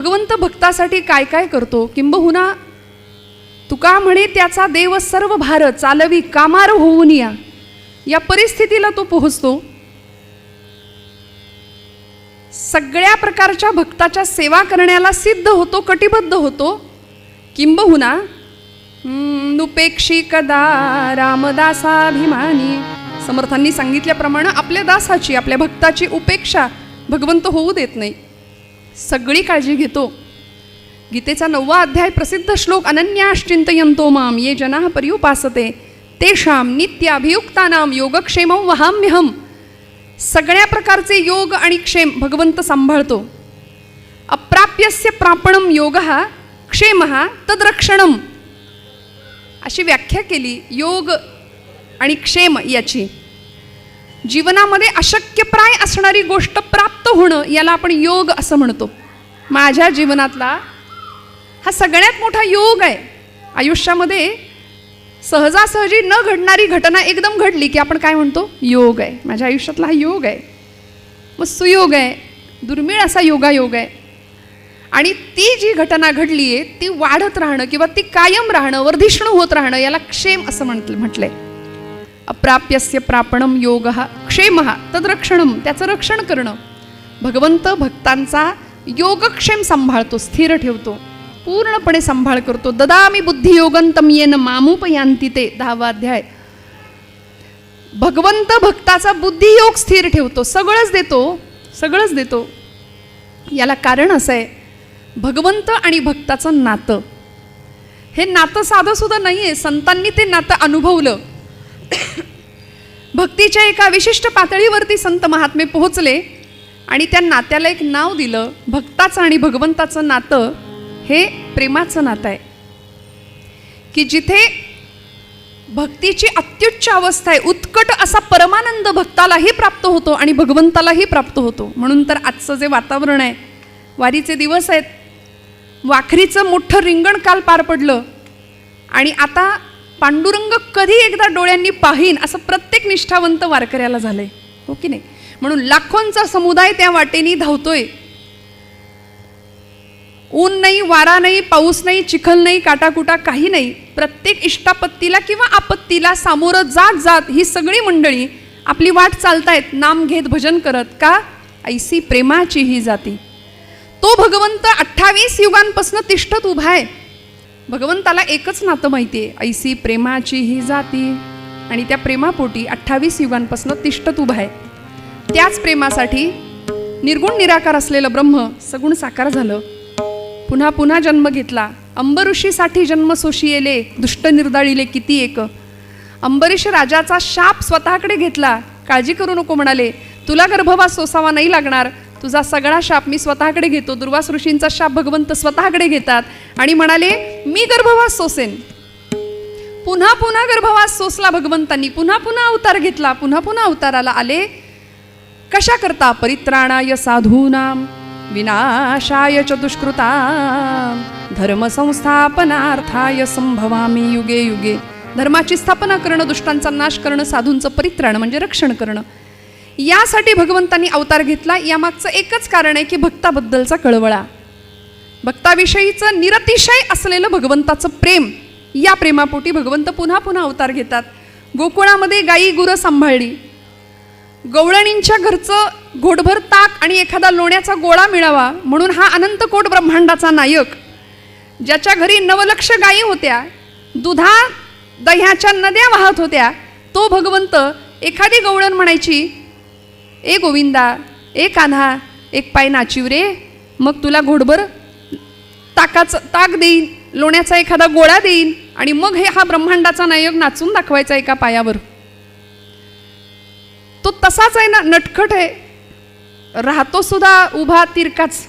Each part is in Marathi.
भगवंत भक्तासाठी काय काय करतो, किंबहुना तुका म्हणे त्याचा देव सर्व भार चालवी कामार होऊन या परिस्थितीला तो पोहोचतो. सगळ्या प्रकारच्या भक्ताच्या सेवा करण्याला सिद्ध होतो, कटिबद्ध होतो. किंबहुना नुपेक्षी कदा रामदासाभिमानी, समर्थांनी सांगितल्याप्रमाणे आपल्या दासाची, आपल्या भक्ताची उपेक्षा भगवंत होऊ देत नाही, सगळी काळजी घेतो. गीतेचा 9वा अध्याय प्रसिद्ध श्लोक, अनन्याश्चिंतयन्तो माम ये जनाः पर्युपासते तेषां नित्याभियुक्तानां योगक्षेमं वहाम्यहम्. सगळ्या प्रकारचे योग आणि क्षेम भगवंत सांभाळतो. अप्राप्यस्य प्रापणं योगः क्षेमः तद्रक्षणं, अशी व्याख्या केली योग आणि क्षेम याची. जीवनामध्ये अशक्यप्राय असणारी गोष्ट प्राप्त होणं याला आपण योग असं म्हणतो. माझ्या जीवनातला हा सगळ्यात मोठा योग आहे. आयुष्यामध्ये सहजासहजी न घडणारी घटना एकदम घडली की आपण काय म्हणतो, योग आहे. माझ्या आयुष्यातला हा योग आहे, मग सुयोग आहे, दुर्मिळ असा योगायोग आहे. आणि ती जी घटना घडली आहे ती वाढत राहणं किंवा ती कायम राहणं, वर्धिष्णू होत राहणं याला क्षेम असं म्हटलंय. अप्राप्यस्य प्रापणम योगः क्षेमः तद्रक्षणम, त्याचं रक्षण करणं. भगवंत भक्तांचा योगक्षेम सांभाळतो, स्थिर ठेवतो, पूर्णपणे सांभाळ करतो. ददामी बुद्धियोगंतम येन मामुपयांती ते 10वा अध्याय. भगवंत भक्ताचा बुद्धियोग स्थिर ठेवतो, सगळंच देतो, सगळंच देतो. याला कारण असं आहे, भगवंत आणि भक्ताचं नातं हे नातं साधं सुद्धा नाही आहे. संतांनी ते नातं अनुभवलं. भक्तीच्या एका विशिष्ट पातळीवरती संत महात्मे पोहोचले आणि त्या नात्याला एक नाव दिलं. भक्ताचं आणि भगवंताचं नातं हे प्रेमाचं नातं आहे, की जिथे भक्तीची अत्युच्च अवस्था आहे, उत्कट असा परमानंद भक्तालाही प्राप्त होतो आणि भगवंतालाही प्राप्त होतो. म्हणून तर आजचं जे वातावरण आहे, वारीचे दिवस आहेत, वाखरीचं मोठं रिंगण काल पार पडलं आणि आता पांडुरंग कधी एकदा डोळ्यांनी पाहीन असं प्रत्येक निष्ठावंत वारकऱ्याला झालंय, हो की नाही. म्हणून लाखोंचा समुदाय त्या वाटेनी धावतोय. ऊन नाही, वारा नाही, पाऊस नाही, चिखल नाही, काटाकुटा काही नाही. प्रत्येक इष्टापत्तीला किंवा आपत्तीला सामोरं जात जात ही सगळी मंडळी आपली वाट चालतायत, नाम घेत भजन करत. का? ऐसी प्रेमाची ही जाती. तो भगवंत 28 युगांपासून तिष्ठत उभा आहे. भगवंताला एकच नातं माहिती आहे, ऐसी प्रेमाची ही जाती. आणि त्या प्रेमापोटी 28 युगांपासून तिष्ठत उभा आहे. त्याच प्रेमासाठी निर्गुण निराकार असलेलं ब्रह्म सगुण साकार झालं, पुन्हा पुन्हा जन्म घेतला. अंबऋषीसाठी जन्म सोशियेले दुष्ट निर्दाळीले किती एक. अंबरीश राजाचा शाप स्वतःकडे घेतला. काळजी करू नको म्हणाले, तुला गर्भवास सोसावा नाही लागणार, तुझा सगळा शाप मी स्वतःकडे घेतो. दुर्वास ऋषींचा शाप भगवंत स्वतःकडे घेतात आणि म्हणाले मी गर्भवास सोसेन. पुन्हा पुन्हा गर्भवास सोसला भगवंतांनी, पुन्हा पुन्हा अवतार घेतला, पुन्हा पुन्हा अवताराला आले. कशा करता? परित्राणाय साधूनाम विनाशाय च दुष्कृताम धर्म संस्थापनार्थाय संभवामी युगे युगे. धर्माची स्थापना करणं, दुष्टांचा नाश करणं, साधूंचं परित्राण म्हणजे रक्षण करणं, यासाठी भगवंतांनी अवतार घेतला. यामागचं एकच कारण आहे की भक्ताबद्दलचा कळवळा, भक्ताविषयीचं निरतिशय असलेलं भगवंताचं प्रेम. या प्रेमापोटी भगवंत पुन्हा पुन्हा अवतार घेतात. गोकुळामध्ये गायी गुरं सांभाळली, गवळणींच्या घरचं घोटभर ताक आणि एखादा लोण्याचा गोळा मिळावा म्हणून हा अनंत कोट ब्रह्मांडाचा नायक, ज्याच्या घरी 9 लक्ष गायी होत्या, दुधा दह्याच्या नद्या वाहत होत्या, तो भगवंत एखादी गवळण म्हणायची, ए गोविंदा, ए कान्हा, एक पाय नाचिव रे, मग तुला घोटभर ताक देईन, लोण्याचा एखादा गोळा देईन, आणि मग हा ब्रह्मांडाचा नायक नाचून दाखवायचा एका पायावर. तो तसाच आहे ना, नटखट आहे, राहतो सुद्धा उभा तिरकाच.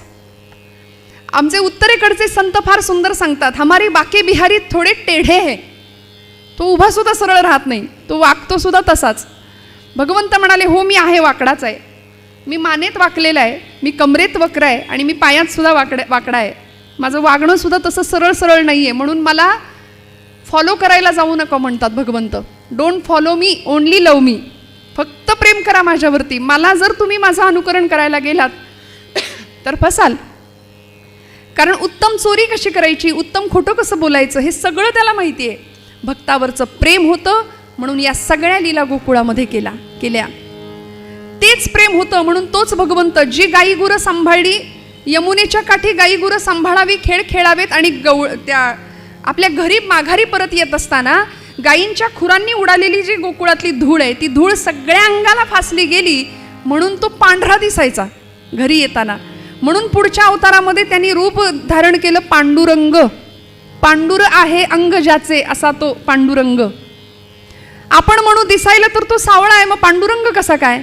आमचे उत्तरेकडचे संत फार सुंदर सांगतात, हमारे बाके बिहारी थोडे टेढे है. तो उभा सुद्धा सरळ राहत नाही, तो वागतो सुद्धा तसाच. भगवंत म्हणाले, हो मी आहे, वाकडाच आहे, मी मानेत वाकलेला आहे, मी कमरेत वक्र आहे आणि मी पायात सुद्धा वाकडा आहे. माझं वागणं सुद्धा तसं सरळ सरळ नाही आहे, म्हणून मला फॉलो करायला जाऊ नका म्हणतात भगवंत. Don't follow me, only love me. फक्त प्रेम करा माझ्यावरती. मला जर तुम्ही माझं अनुकरण करायला गेलात तर फसाल. कारण उत्तम चोरी कशी करायची, उत्तम खोटं कसं बोलायचं हे सगळं त्याला माहिती आहे. भक्तावरचं प्रेम होतं म्हणून या सगळ्या लीला गोकुळामध्ये केल्या. तेच प्रेम होतं म्हणून तोच भगवंत जी गाई गुरं सांभाळली, यमुनेच्या काठी गाई गुरं सांभाळावी, खेळ खेळावेत आणि त्या आपल्या घरी माघारी परत येत असताना गायींच्या खुरांनी उडालेली जी गोकुळातली धूळ आहे ती धूळ सगळ्या अंगाला फासली गेली म्हणून तो पांढरा दिसायचा घरी येताना. म्हणून पुढच्या अवतारामध्ये त्यांनी रूप धारण केलं पांडुरंग. पांडुर आहे अंग ज्याचे असा तो पांडुरंग. आपण म्हणू दिसायला तर तो सावळा आहे, मग पांडुरंग कसा काय?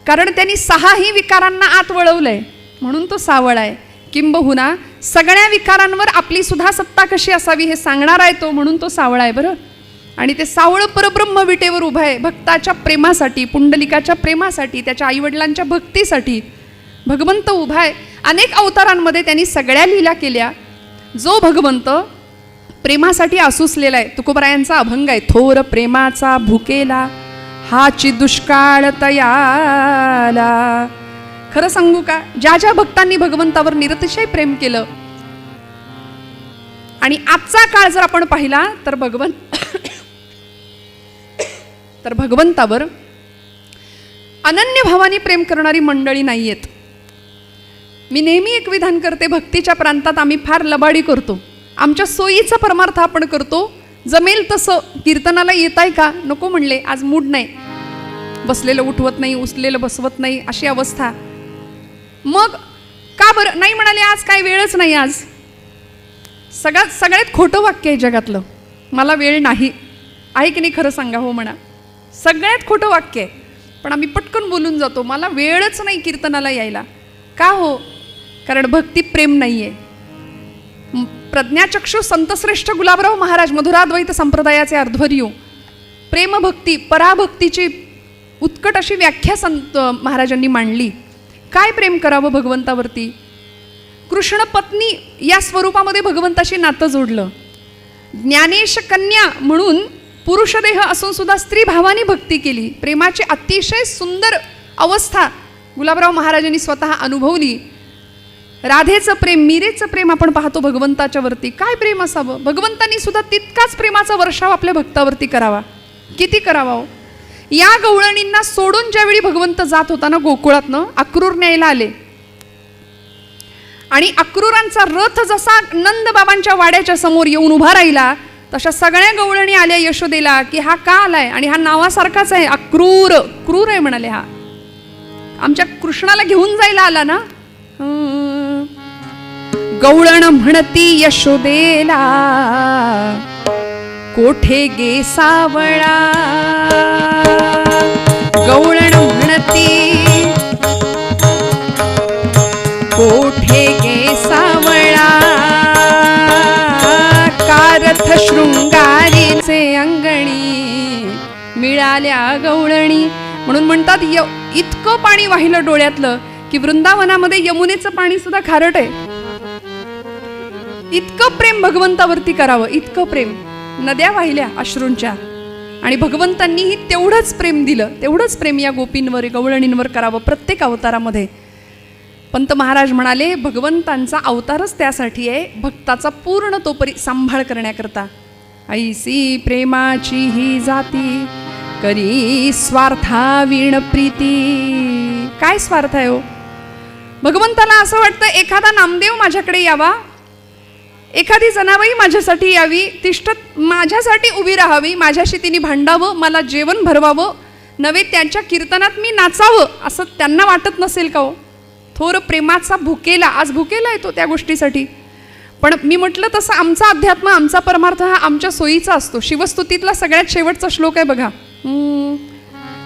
कारण त्यांनी 6ही विकारांना आत वळवलंय म्हणून तो सावळा आहे. किंबहुना सगळ्या विकारांवर आपली सुद्धा सत्ता कशी असावी हे सांगणार आहे तो, म्हणून तो सावळा आहे बरं. आणि ते सावळं परब्रह्म विटेवर उभं आहे भक्ताच्या प्रेमासाठी, पुंडलिकाच्या प्रेमासाठी, त्याच्या आईवडिलांच्या भक्तीसाठी भगवंत उभा आहे. अनेक अवतारांमध्ये त्यांनी सगळ्या लीला केल्या. जो भगवंत प्रेमासाठी आसुसलेला आहे. तुकोबरायांचा अभंग आहे, थोर प्रेमाचा भुकेला हाची दुष्काळ तयाला. खरं सांगू का, ज्या ज्या भक्तांनी भगवंतावर निरतिशय प्रेम केलं आणि आजचा काळ जर आपण पाहिला तर भगवंतावर अनन्य भावाने प्रेम करणारी मंडळी नाहीयेत. मी नेहमी एक विधान करते, भक्तीच्या प्रांतात आम्ही फार लबाडी करतो, आमच्या सोयीचा परमार्थ आपण करतो. जमेल तसं कीर्तनाला येताय का, नको म्हणले आज मूड नाही, बसलेलं उठवत नाही, उचलेलं बसवत नाही, अशी अवस्था. मग का बरं नाही म्हणाले, आज काय वेळच नाही. आज सगळ्यात खोटं वाक्य आहे जगातलं, मला वेळ नाही आहे की नाही, खरं सांगा हो म्हणा. सगळ्यात खोटं वाक्य आहे, पण आम्ही पटकन बोलून जातो, मला वेळच नाही कीर्तनाला यायला. का हो? कारण भक्ती प्रेम नाही आहे. प्रज्ञाचक्षु संतश्रेष्ठ गुलाबराव महाराज मधुराद्वैत संप्रदायाचे अर्ध्वर्यू प्रेमभक्ती पराभक्तीची उत्कट अशी व्याख्या संत महाराजांनी मांडली. काय प्रेम करावं भगवंतावरती? कृष्ण पत्नी या स्वरूपामध्ये भगवंताशी नातं जोडलं. ज्ञानेश कन्या म्हणून पुरुषदेह असून सुद्धा स्त्री भावाने भक्ती केली. प्रेमाची अतिशय सुंदर अवस्था गुलाबराव महाराजांनी स्वतः अनुभवली. राधेचं प्रेम, मीरेचं प्रेम आपण पाहतो भगवंताच्या वरती. काय प्रेम असावं? भगवंतांनी सुद्धा तितकाच प्रेमाचा वर्षाव आपल्या भक्तावरती करावा. किती करावा हो? या गवळणींना सोडून ज्यावेळी भगवंत जात होता ना गोकुळातनं, अक्रूर न्यायला आले आणि अक्रूरांचा रथ जसा नंदबाबांच्या वाड्याच्या समोर येऊन उभा राहिला तशा सगळ्या गवळणी आल्या यशोदेला की हा का आलाय, आणि हा नावासारखाच आहे, अक्रूर. क्रूर आहे म्हणाले, हा आमच्या कृष्णाला घेऊन जायला आला ना. गवळण म्हणती यशोदेला कोठे गे सावळा. गवळण म्हणती कोठे गे सावळा. कारथ शृंगारीचे अंगणी मिळाल्या गवळणी. म्हणून म्हणतात इतकं पाणी वाहिलं डोळ्यातलं की वृंदावनामध्ये यमुनेचं पाणी सुद्धा खारट आहे. इतकं प्रेम भगवंतावरती करावं, इतकं प्रेम. नद्या वाहिल्या अश्रूंच्या आणि भगवंतांनीही तेवढंच प्रेम दिलं. तेवढंच प्रेम या गोपींवर गवळणींवर करावं प्रत्येक अवतारामध्ये. पंत महाराज म्हणाले भगवंतांचा अवतारच त्यासाठी आहे, भक्ताचा पूर्ण तोपरी सांभाळ करण्याकरता. ऐसी प्रेमाची ही जाती करी स्वार्था विण प्रीती. काय स्वार्थ आहे हो? भगवंताला असं वाटतं एखादा नामदेव माझ्याकडे यावा, एखादी जनाबाई माझ्यासाठी यावी, तिष्ठत माझ्यासाठी उभी राहावी, माझ्याशी तिने भांडावं, मला जेवण भरवावं, नव्हे त्यांच्या कीर्तनात मी नाचावं, असं त्यांना वाटत नसेल का हो? थोर प्रेमाचा भुकेला, आज भुकेला येतो त्या गोष्टीसाठी. पण मी म्हटलं तसं आमचा अध्यात्म, आमचा परमार्थ हा आमच्या सोयीचा असतो. शिवस्तुतीतला सगळ्यात शेवटचा श्लोक आहे बघा.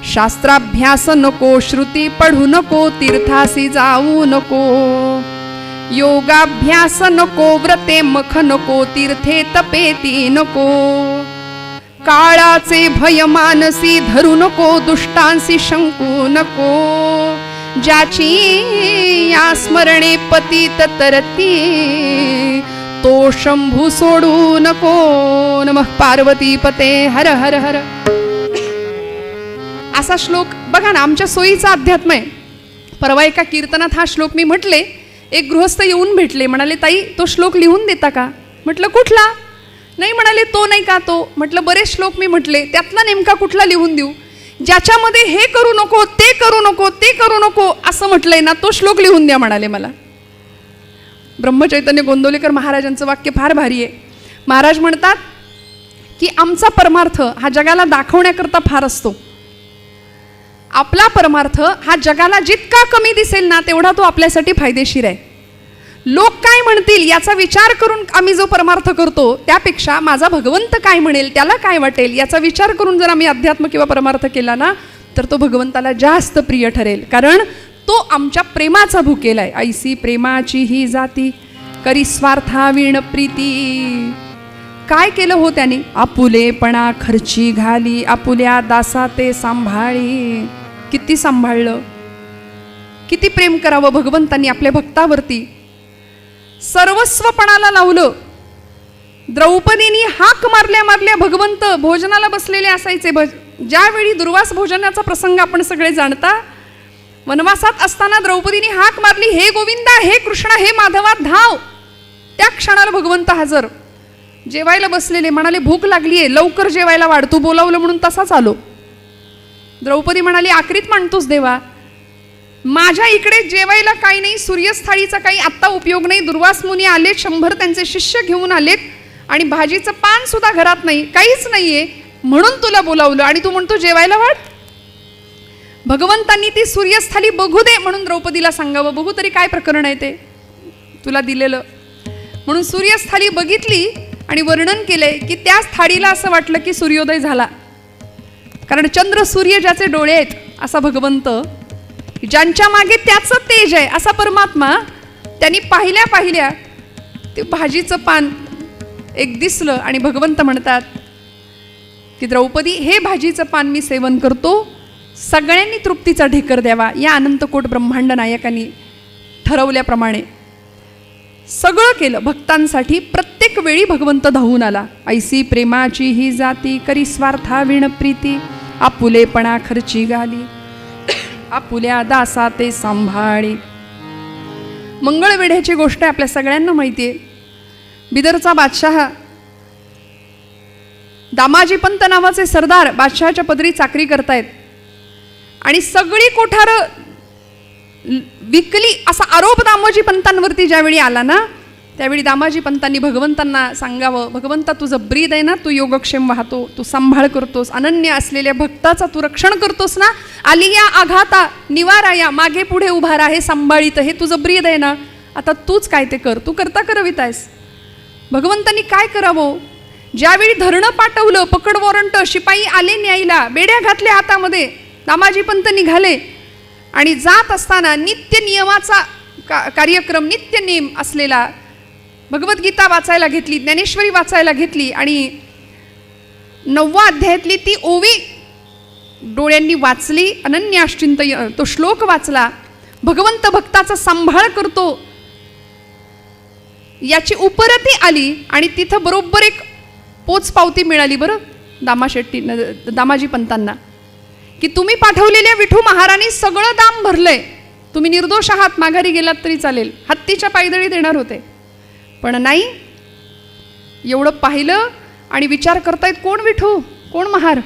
शास्त्राभ्यास नको, श्रुती पढू नको, तीर्थासी जाऊ नको, योगाभ्यास नको, व्रते मख नको, तीर्थे तपेती नको, काळाचे भय मानसी धरू नको, दुष्टांसी शंकू नको, ज्याची या स्मरणे पतित तरती, तो शंभू सोडू नको. नमः पार्वती पते हर हर हर. असा श्लोक बघा ना, आमच्या सोयीचा अध्यात्म आहे. परवा एका कीर्तनात हा श्लोक मी म्हटले एक गृहस्थ येऊन भेटले, म्हणाले ताई तो श्लोक लिहून देता का? म्हटलं कुठला? नाही म्हणाले तो नाही का तो. म्हटलं बरेच श्लोक मी म्हटले, त्यातला नेमका कुठला लिहून देऊ? ज्याच्यामध्ये हे करू नको, ते करू नको, ते करू नको असं म्हटलंय ना, तो श्लोक लिहून द्या म्हणाले मला. ब्रह्मचैतन्य गोंदवलेकर महाराजांचं वाक्य फार भारी आहे. महाराज म्हणतात की आमचा परमार्थ हा जगाला दाखवण्याकरता फार असतो. आपला परमार्थ हा जगाला जितका कमी दिसेल ना तेवढा तो आपल्यासाठी फायदेशीर आहे. लोक काय म्हणतील याचा विचार करून आम्ही जो परमार्थ करतो, त्यापेक्षा माझा भगवंत काय म्हणेल, त्याला काय वाटेल याचा विचार करून जर आम्ही अध्यात्म किंवा परमार्थ केला ना, तर तो भगवंताला जास्त प्रिय ठरेल. कारण तो आमच्या प्रेमाचा भुकेला आहे. ऐसी प्रेमाची ही जाती करी स्वार्था विण प्रीती. काय केलं हो त्याने? आपुलेपणा खर्ची घाली, आपुल्या दासा ते सांभाळी. किती सांभाळलं, किती प्रेम करावं भगवंतांनी आपल्या भक्तावरती. सर्वस्वपणाला लावलं. द्रौपदीनी हाक मारल्या मारल्या भगवंत भोजनाला बसलेले असायचे. ज्यावेळी दुर्वास भोजनाचा प्रसंग आपण सगळे जाणता, वनवासात असताना द्रौपदीनी हाक मारली, हे गोविंदा, हे कृष्णा, हे माधवा, धाव. त्या क्षणाला भगवंत हजर. जेवायला बसलेले, म्हणाले भूक लागलीये, लवकर जेवायला वाढ, तू बोलावलं म्हणून तसाच आलो. द्रौपदी म्हणाली आक्रीत मांडतोस देवा, माझ्या इकडे जेवायला काही नाही, सूर्यस्थाळीचा काही आत्ता उपयोग नाही. दुर्वास मुनी आले, 100 त्यांचे शिष्य घेऊन आलेत आणि भाजीचं पान सुद्धा घरात नाही, काहीच नाहीये, म्हणून तुला बोलावलं आणि तू म्हणतो जेवायला वाढ. भगवंतांनी ती सूर्यस्थाली बघू दे म्हणून द्रौपदीला सांगावं, बघू तरी काय प्रकरण आहे ते तुला दिलेलं. म्हणून सूर्यस्थाली बघितली आणि वर्णन केलंय की त्या थाळीला असं वाटलं की सूर्योदय झाला. कारण चंद्र सूर्य ज्याचे डोळे आहेत असा भगवंत, ज्यांच्या मागे त्याचं तेज आहे असा परमात्मा, त्यांनी पाहिल्या पाहिल्या ते भाजीचं पान एक दिसलं आणि भगवंत म्हणतात की द्रौपदी, हे भाजीचं पान मी सेवन करतो, सगळ्यांनी तृप्तीचा ढेकर द्यावा. या अनंतकोट ब्रह्मांड नायकांनी ठरवल्याप्रमाणे सगळं केलं भक्तांसाठी. प्रत्येक वेळी भगवंत धावून आला. ऐसी प्रेमाची ही जाती करी स्वार्था विण प्रीती, आपुलेपणा खर्ची घाली, आपुल्या दासा ते सांभाळी. मंगळवेढ्याची गोष्ट आपल्या सगळ्यांना माहिती आहे. बिदरचा बादशाह दामाजी पंत नावाचे सरदार बादशहाच्या पदरी चाकरी करतायत आणि सगळी कोठारं विकली असा आरोप दामाजी पंतांवरती ज्यावेळी आला ना, त्यावेळी दामाजी पंतांनी भगवंतांना सांगावं, भगवंता तुझं ब्रीद आहे ना, तू योगक्षेम वाहतो, तू सांभाळ करतोस, अनन्य असलेल्या भक्ताचा तू रक्षण करतोस ना, आली या आघाता निवारा, या मागे पुढे उभा राहा, हे सांभाळीत, हे तुझं ब्रीद आहे ना, आता तूच काय ते कर, तू करता करवित आहेस. भगवंतांनी काय करावं? ज्यावेळी धरणं पाठवलं, पकड वॉरंट, शिपाई आले न्यायला, बेड्या घातल्या हातामध्ये, दामाजी पंत निघाले आणि जात असताना नित्य नियमाचा कार्यक्रम, नित्य नियम असलेला भगवद्गीता वाचायला घेतली, ज्ञानेश्वरी वाचायला घेतली आणि 9व्या अध्यायातली ती ओवी डोळ्यांनी वाचली, अनन्याश्चिंत तो श्लोक वाचला. भगवंत भक्ताचा सांभाळ करतो याची उपरती आली आणि तिथं बरोबर एक पोचपावती मिळाली बरं दामाजी पंतांना, की तुम्ही पाठवलेल्या विठू महाराणी सगळं दाम भरलंय, तुम्ही निर्दोष आहात, माघारी गेलात तरी चालेल. हत्तीच्या पायदळी देणार होते, पण नाही. एवढं पाहिलं आणि विचार करतायत, कोण विठू, कोण महार?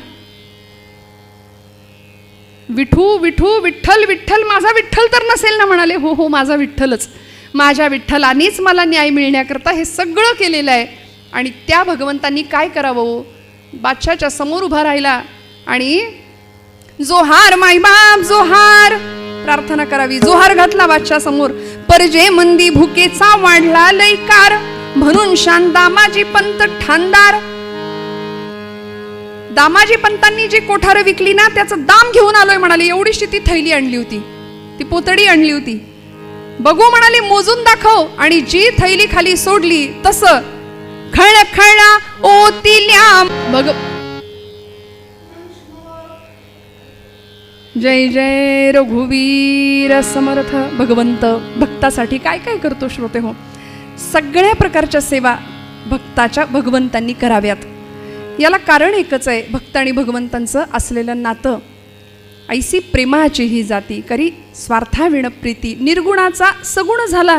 विठू विठू विठ्ठल विठ्ठल, माझा विठ्ठल तर नसेल ना? म्हणाले हो हो, माझा विठ्ठलच, माझ्या विठ्ठलानेच मला न्याय मिळण्याकरता हे सगळं केलेलं आहे. आणि त्या भगवंतांनी काय करावं? बादशाच्या समोर उभा राहिला आणि जोहार माईबाप जोहार प्रार्थना करावी. जोहार घातला बादशाह समोर. परजे मंदी भुकेचा वाढला लयकार, म्हणून शान दामाजी पंत ठाणदार. दामाजी पंतांनी जी कोठारं विकली ना, त्याचं दाम घेऊन आलोय म्हणाले. एवढीशी ती थैली आणली होती, ती पोतडी आणली होती. बघू म्हणाले, मोजून दाखव. आणि जी थैली खाली सोडली तसं खळखळा ओतिल्या बघ. जय जय रघुवीर समर्थ. भगवंत भक्तासाठी काय काय करतो श्रोते हो. सगळ्या प्रकारच्या सेवा भक्ताच्या भगवंतांनी कराव्यात. याला कारण एकच आहे, भक्त आणि भगवंतांचं असलेलं नातं. ऐसी प्रेमाची ही जाती करी स्वार्थाविण प्रीती. निर्गुणाचा सगुण झाला,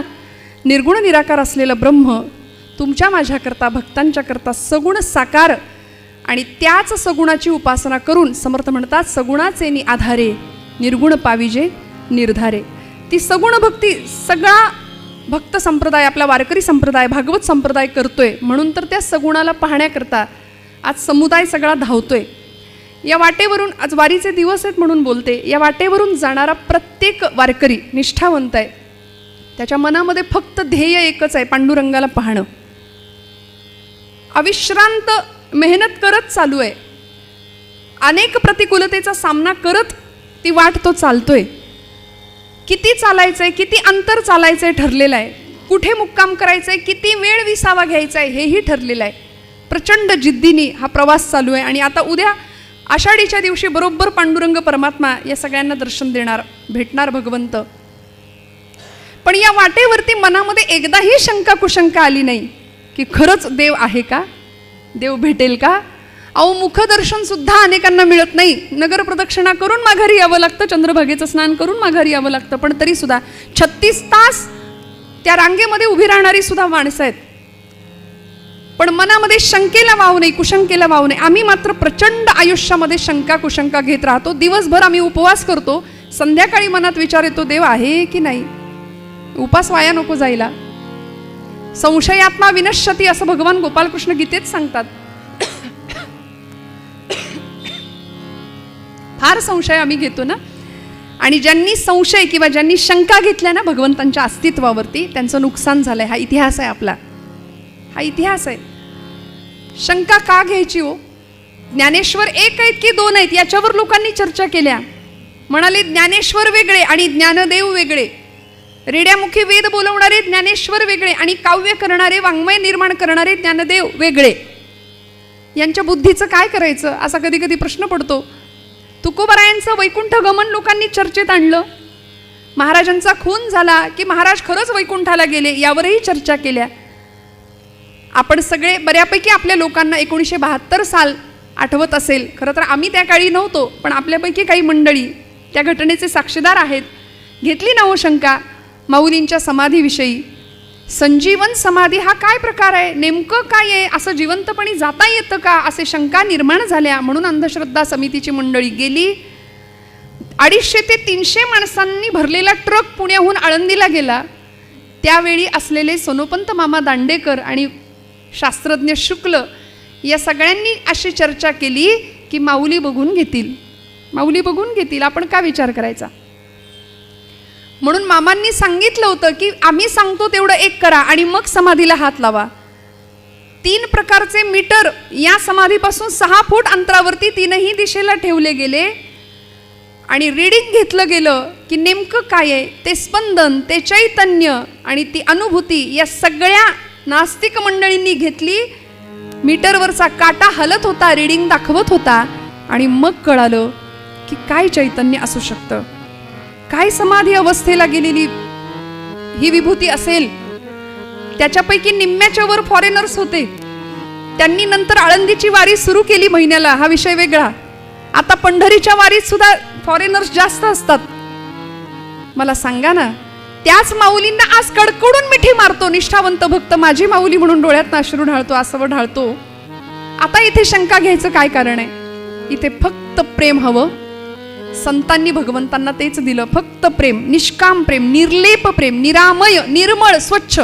निर्गुण निराकार असलेलं ब्रह्म तुमच्या माझ्याकरता भक्तांच्याकरता सगुण साकार, आणि त्याच सगुणाची उपासना करून समर्थ म्हणतात सगुणाचे नि आधारे निर्गुण पाविजे निर्धारे. ती सगुण भक्ती सगळा भक्त संप्रदाय, आपला वारकरी संप्रदाय, भागवत संप्रदाय करतोय, म्हणून तर त्या सगुणाला पाहण्याकरता आज समुदाय सगळा धावतोय. या वाटेवरून आज वारीचे दिवस आहेत म्हणून बोलते, या वाटेवरून जाणारा प्रत्येक वारकरी निष्ठावंत आहे. त्याच्या मनामध्ये फक्त ध्येय एकच आहे, पांडुरंगाला पाहणं. अविश्रांत मेहनत करत चालू आहे, अनेक प्रतिकूलतेचा सामना करत ती वाट तो चालतोय. किती चालायचंय, किती अंतर चालायचंय ठरलेलं आहे, कुठे मुक्काम करायचंय, किती वेळ विसावा घ्यायचा आहे हेही ठरलेलं आहे. प्रचंड जिद्दीने हा प्रवास चालू आहे. आणि आता उद्या आषाढीच्या दिवशी बरोबर पांडुरंग परमात्मा या सगळ्यांना दर्शन देणार, भेटणार भगवंत. पण या वाटेवरती मनामध्ये एकदाही शंका कुशंका आली नाही की खरंच देव आहे का, देव भेटेल का. अहो मुखदर्शन सुद्धा अनेकांना मिळत नाही, नगर प्रदक्षिणा करून माघारी यावं लागतं, चंद्रभागेचं स्नान करून माघारी यावं लागतं. पण तरी सुद्धा 36 तास त्या रांगेमध्ये उभी राहणारी सुद्धा माणसं आहेत. पण मनामध्ये शंकेला वाव नाही, कुशंकेला वाव नाही. आम्ही मात्र प्रचंड आयुष्यामध्ये शंका कुशंका घेत राहतो. दिवसभर आम्ही उपवास करतो, संध्याकाळी मनात विचार येतो देव आहे की नाही. उपास वाया नको जायला. संशयात्मा विनश्यती असं भगवान गोपालकृष्ण गीतेत सांगतात. फार संशय आम्ही घेतो ना, आणि ज्यांनी संशय किंवा ज्यांनी शंका घेतल्या ना भगवंतांच्या अस्तित्वावरती, त्यांचं नुकसान झालंय. हा इतिहास आहे आपला, हा इतिहास आहे. शंका का घ्यायची हो. ज्ञानेश्वर एक आहेत की दोन आहेत याच्यावर लोकांनी चर्चा केल्या. म्हणाले ज्ञानेश्वर वेगळे आणि ज्ञानदेव वेगळे. रेड्यामुखी वेद बोलवणारे ज्ञानेश्वर वेगळे आणि काव्य करणारे, वाङ्मय निर्माण करणारे ज्ञानदेव वेगळे. यांच्या बुद्धीचं काय करायचं असा कधी कधी प्रश्न पडतो. तुकोबारायांचं वैकुंठ गमन लोकांनी चर्चेत आणलं. महाराजांचा खून झाला की महाराज खरंच वैकुंठाला गेले यावरही चर्चा केल्या. आपण सगळे बऱ्यापैकी आपल्या लोकांना 1972 साल आठवत असेल. खरं तर आम्ही त्या काळी नव्हतो, पण आपल्यापैकी काही मंडळी त्या घटनेचे साक्षीदार आहेत. घेतली ना हो शंका माऊलींच्या समाधीविषयी. संजीवन समाधी हा काय प्रकार आहे, नेमकं काय आहे, असं जिवंतपणी जाता येतं का, असे शंका निर्माण झाल्या. म्हणून अंधश्रद्धा समितीची मंडळी गेली. 250 ते 300 माणसांनी भरलेला ट्रक पुण्याहून आळंदीला गेला. त्यावेळी असलेले सोनोपंत मामा दांडेकर आणि शास्त्रज्ञ शुक्ल या सगळ्यांनी अशी चर्चा केली की माऊली बघून घेतील, माऊली बघून घेतील, आपण का विचार करायचा. म्हणून मामांनी सांगितलं होतं की आम्ही सांगतो तेवढं एक करा आणि मग समाधीला हात लावा. 3 प्रकारचे मीटर या समाधीपासून 6 फूट अंतरावरती 3ही दिशेला ठेवले गेले आणि रीडिंग घेतलं गेलं की नेमकं काय आहे, ते स्पंदन, ते चैतन्य आणि ती अनुभूती या सगळ्या नास्तिक मंडळींनी घेतली. मीटरवरचा काटा हलत होता, रीडिंग दाखवत होता आणि मग कळालं की काय चैतन्य असू शकतं, काय समाधी अवस्थेला गेलेली ही विभूती असेल. त्याच्यापैकी निम्म्याच्या वर फॉरेनर्स होते. त्यांनी नंतर आळंदीची वारी सुरू केली महिन्याला, हा विषय वेगळा. आता पंढरीच्या वारीत सुद्धा फॉरेनर्स जास्त असतात. मला सांगा ना, त्याच माऊलींना आज कडकडून मिठी मारतो निष्ठावंत भक्त, माझी माऊली म्हणून डोळ्यात अश्रू ढाळतो, आसव ढाळतो. आता इथे शंका घ्यायचं काय कारण आहे. इथे फक्त प्रेम हवं. संतांनी भगवंतांना तेच दिलं, फक्त प्रेम, निष्काम प्रेम, निर्लेप प्रेम, निरामय, निर्मळ, स्वच्छ,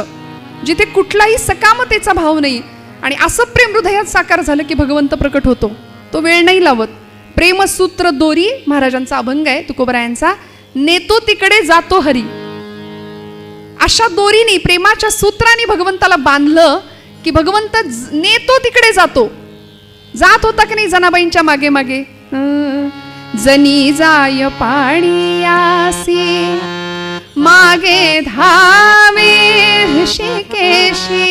जिथे कुठलाही सकामतेचा भाव नाही. आणि असं प्रेम हृदयात साकार झालं की भगवंत प्रकट होतो. तो वेळ नाही लावत. प्रेमसूत्र दोरी महाराजांचा अभंग आहे तुकोबरायांचा, नेतो तिकडे जातो हरी. अशा दोरीने, प्रेमाच्या सूत्राने भगवंताला बांधलं की भगवंत नेतो तिकडे जातो. जात होता की नाही जनाबाईंच्या मागे मागे. जनी जाय पाणीयासी मागे धावे ऋषिकेशी.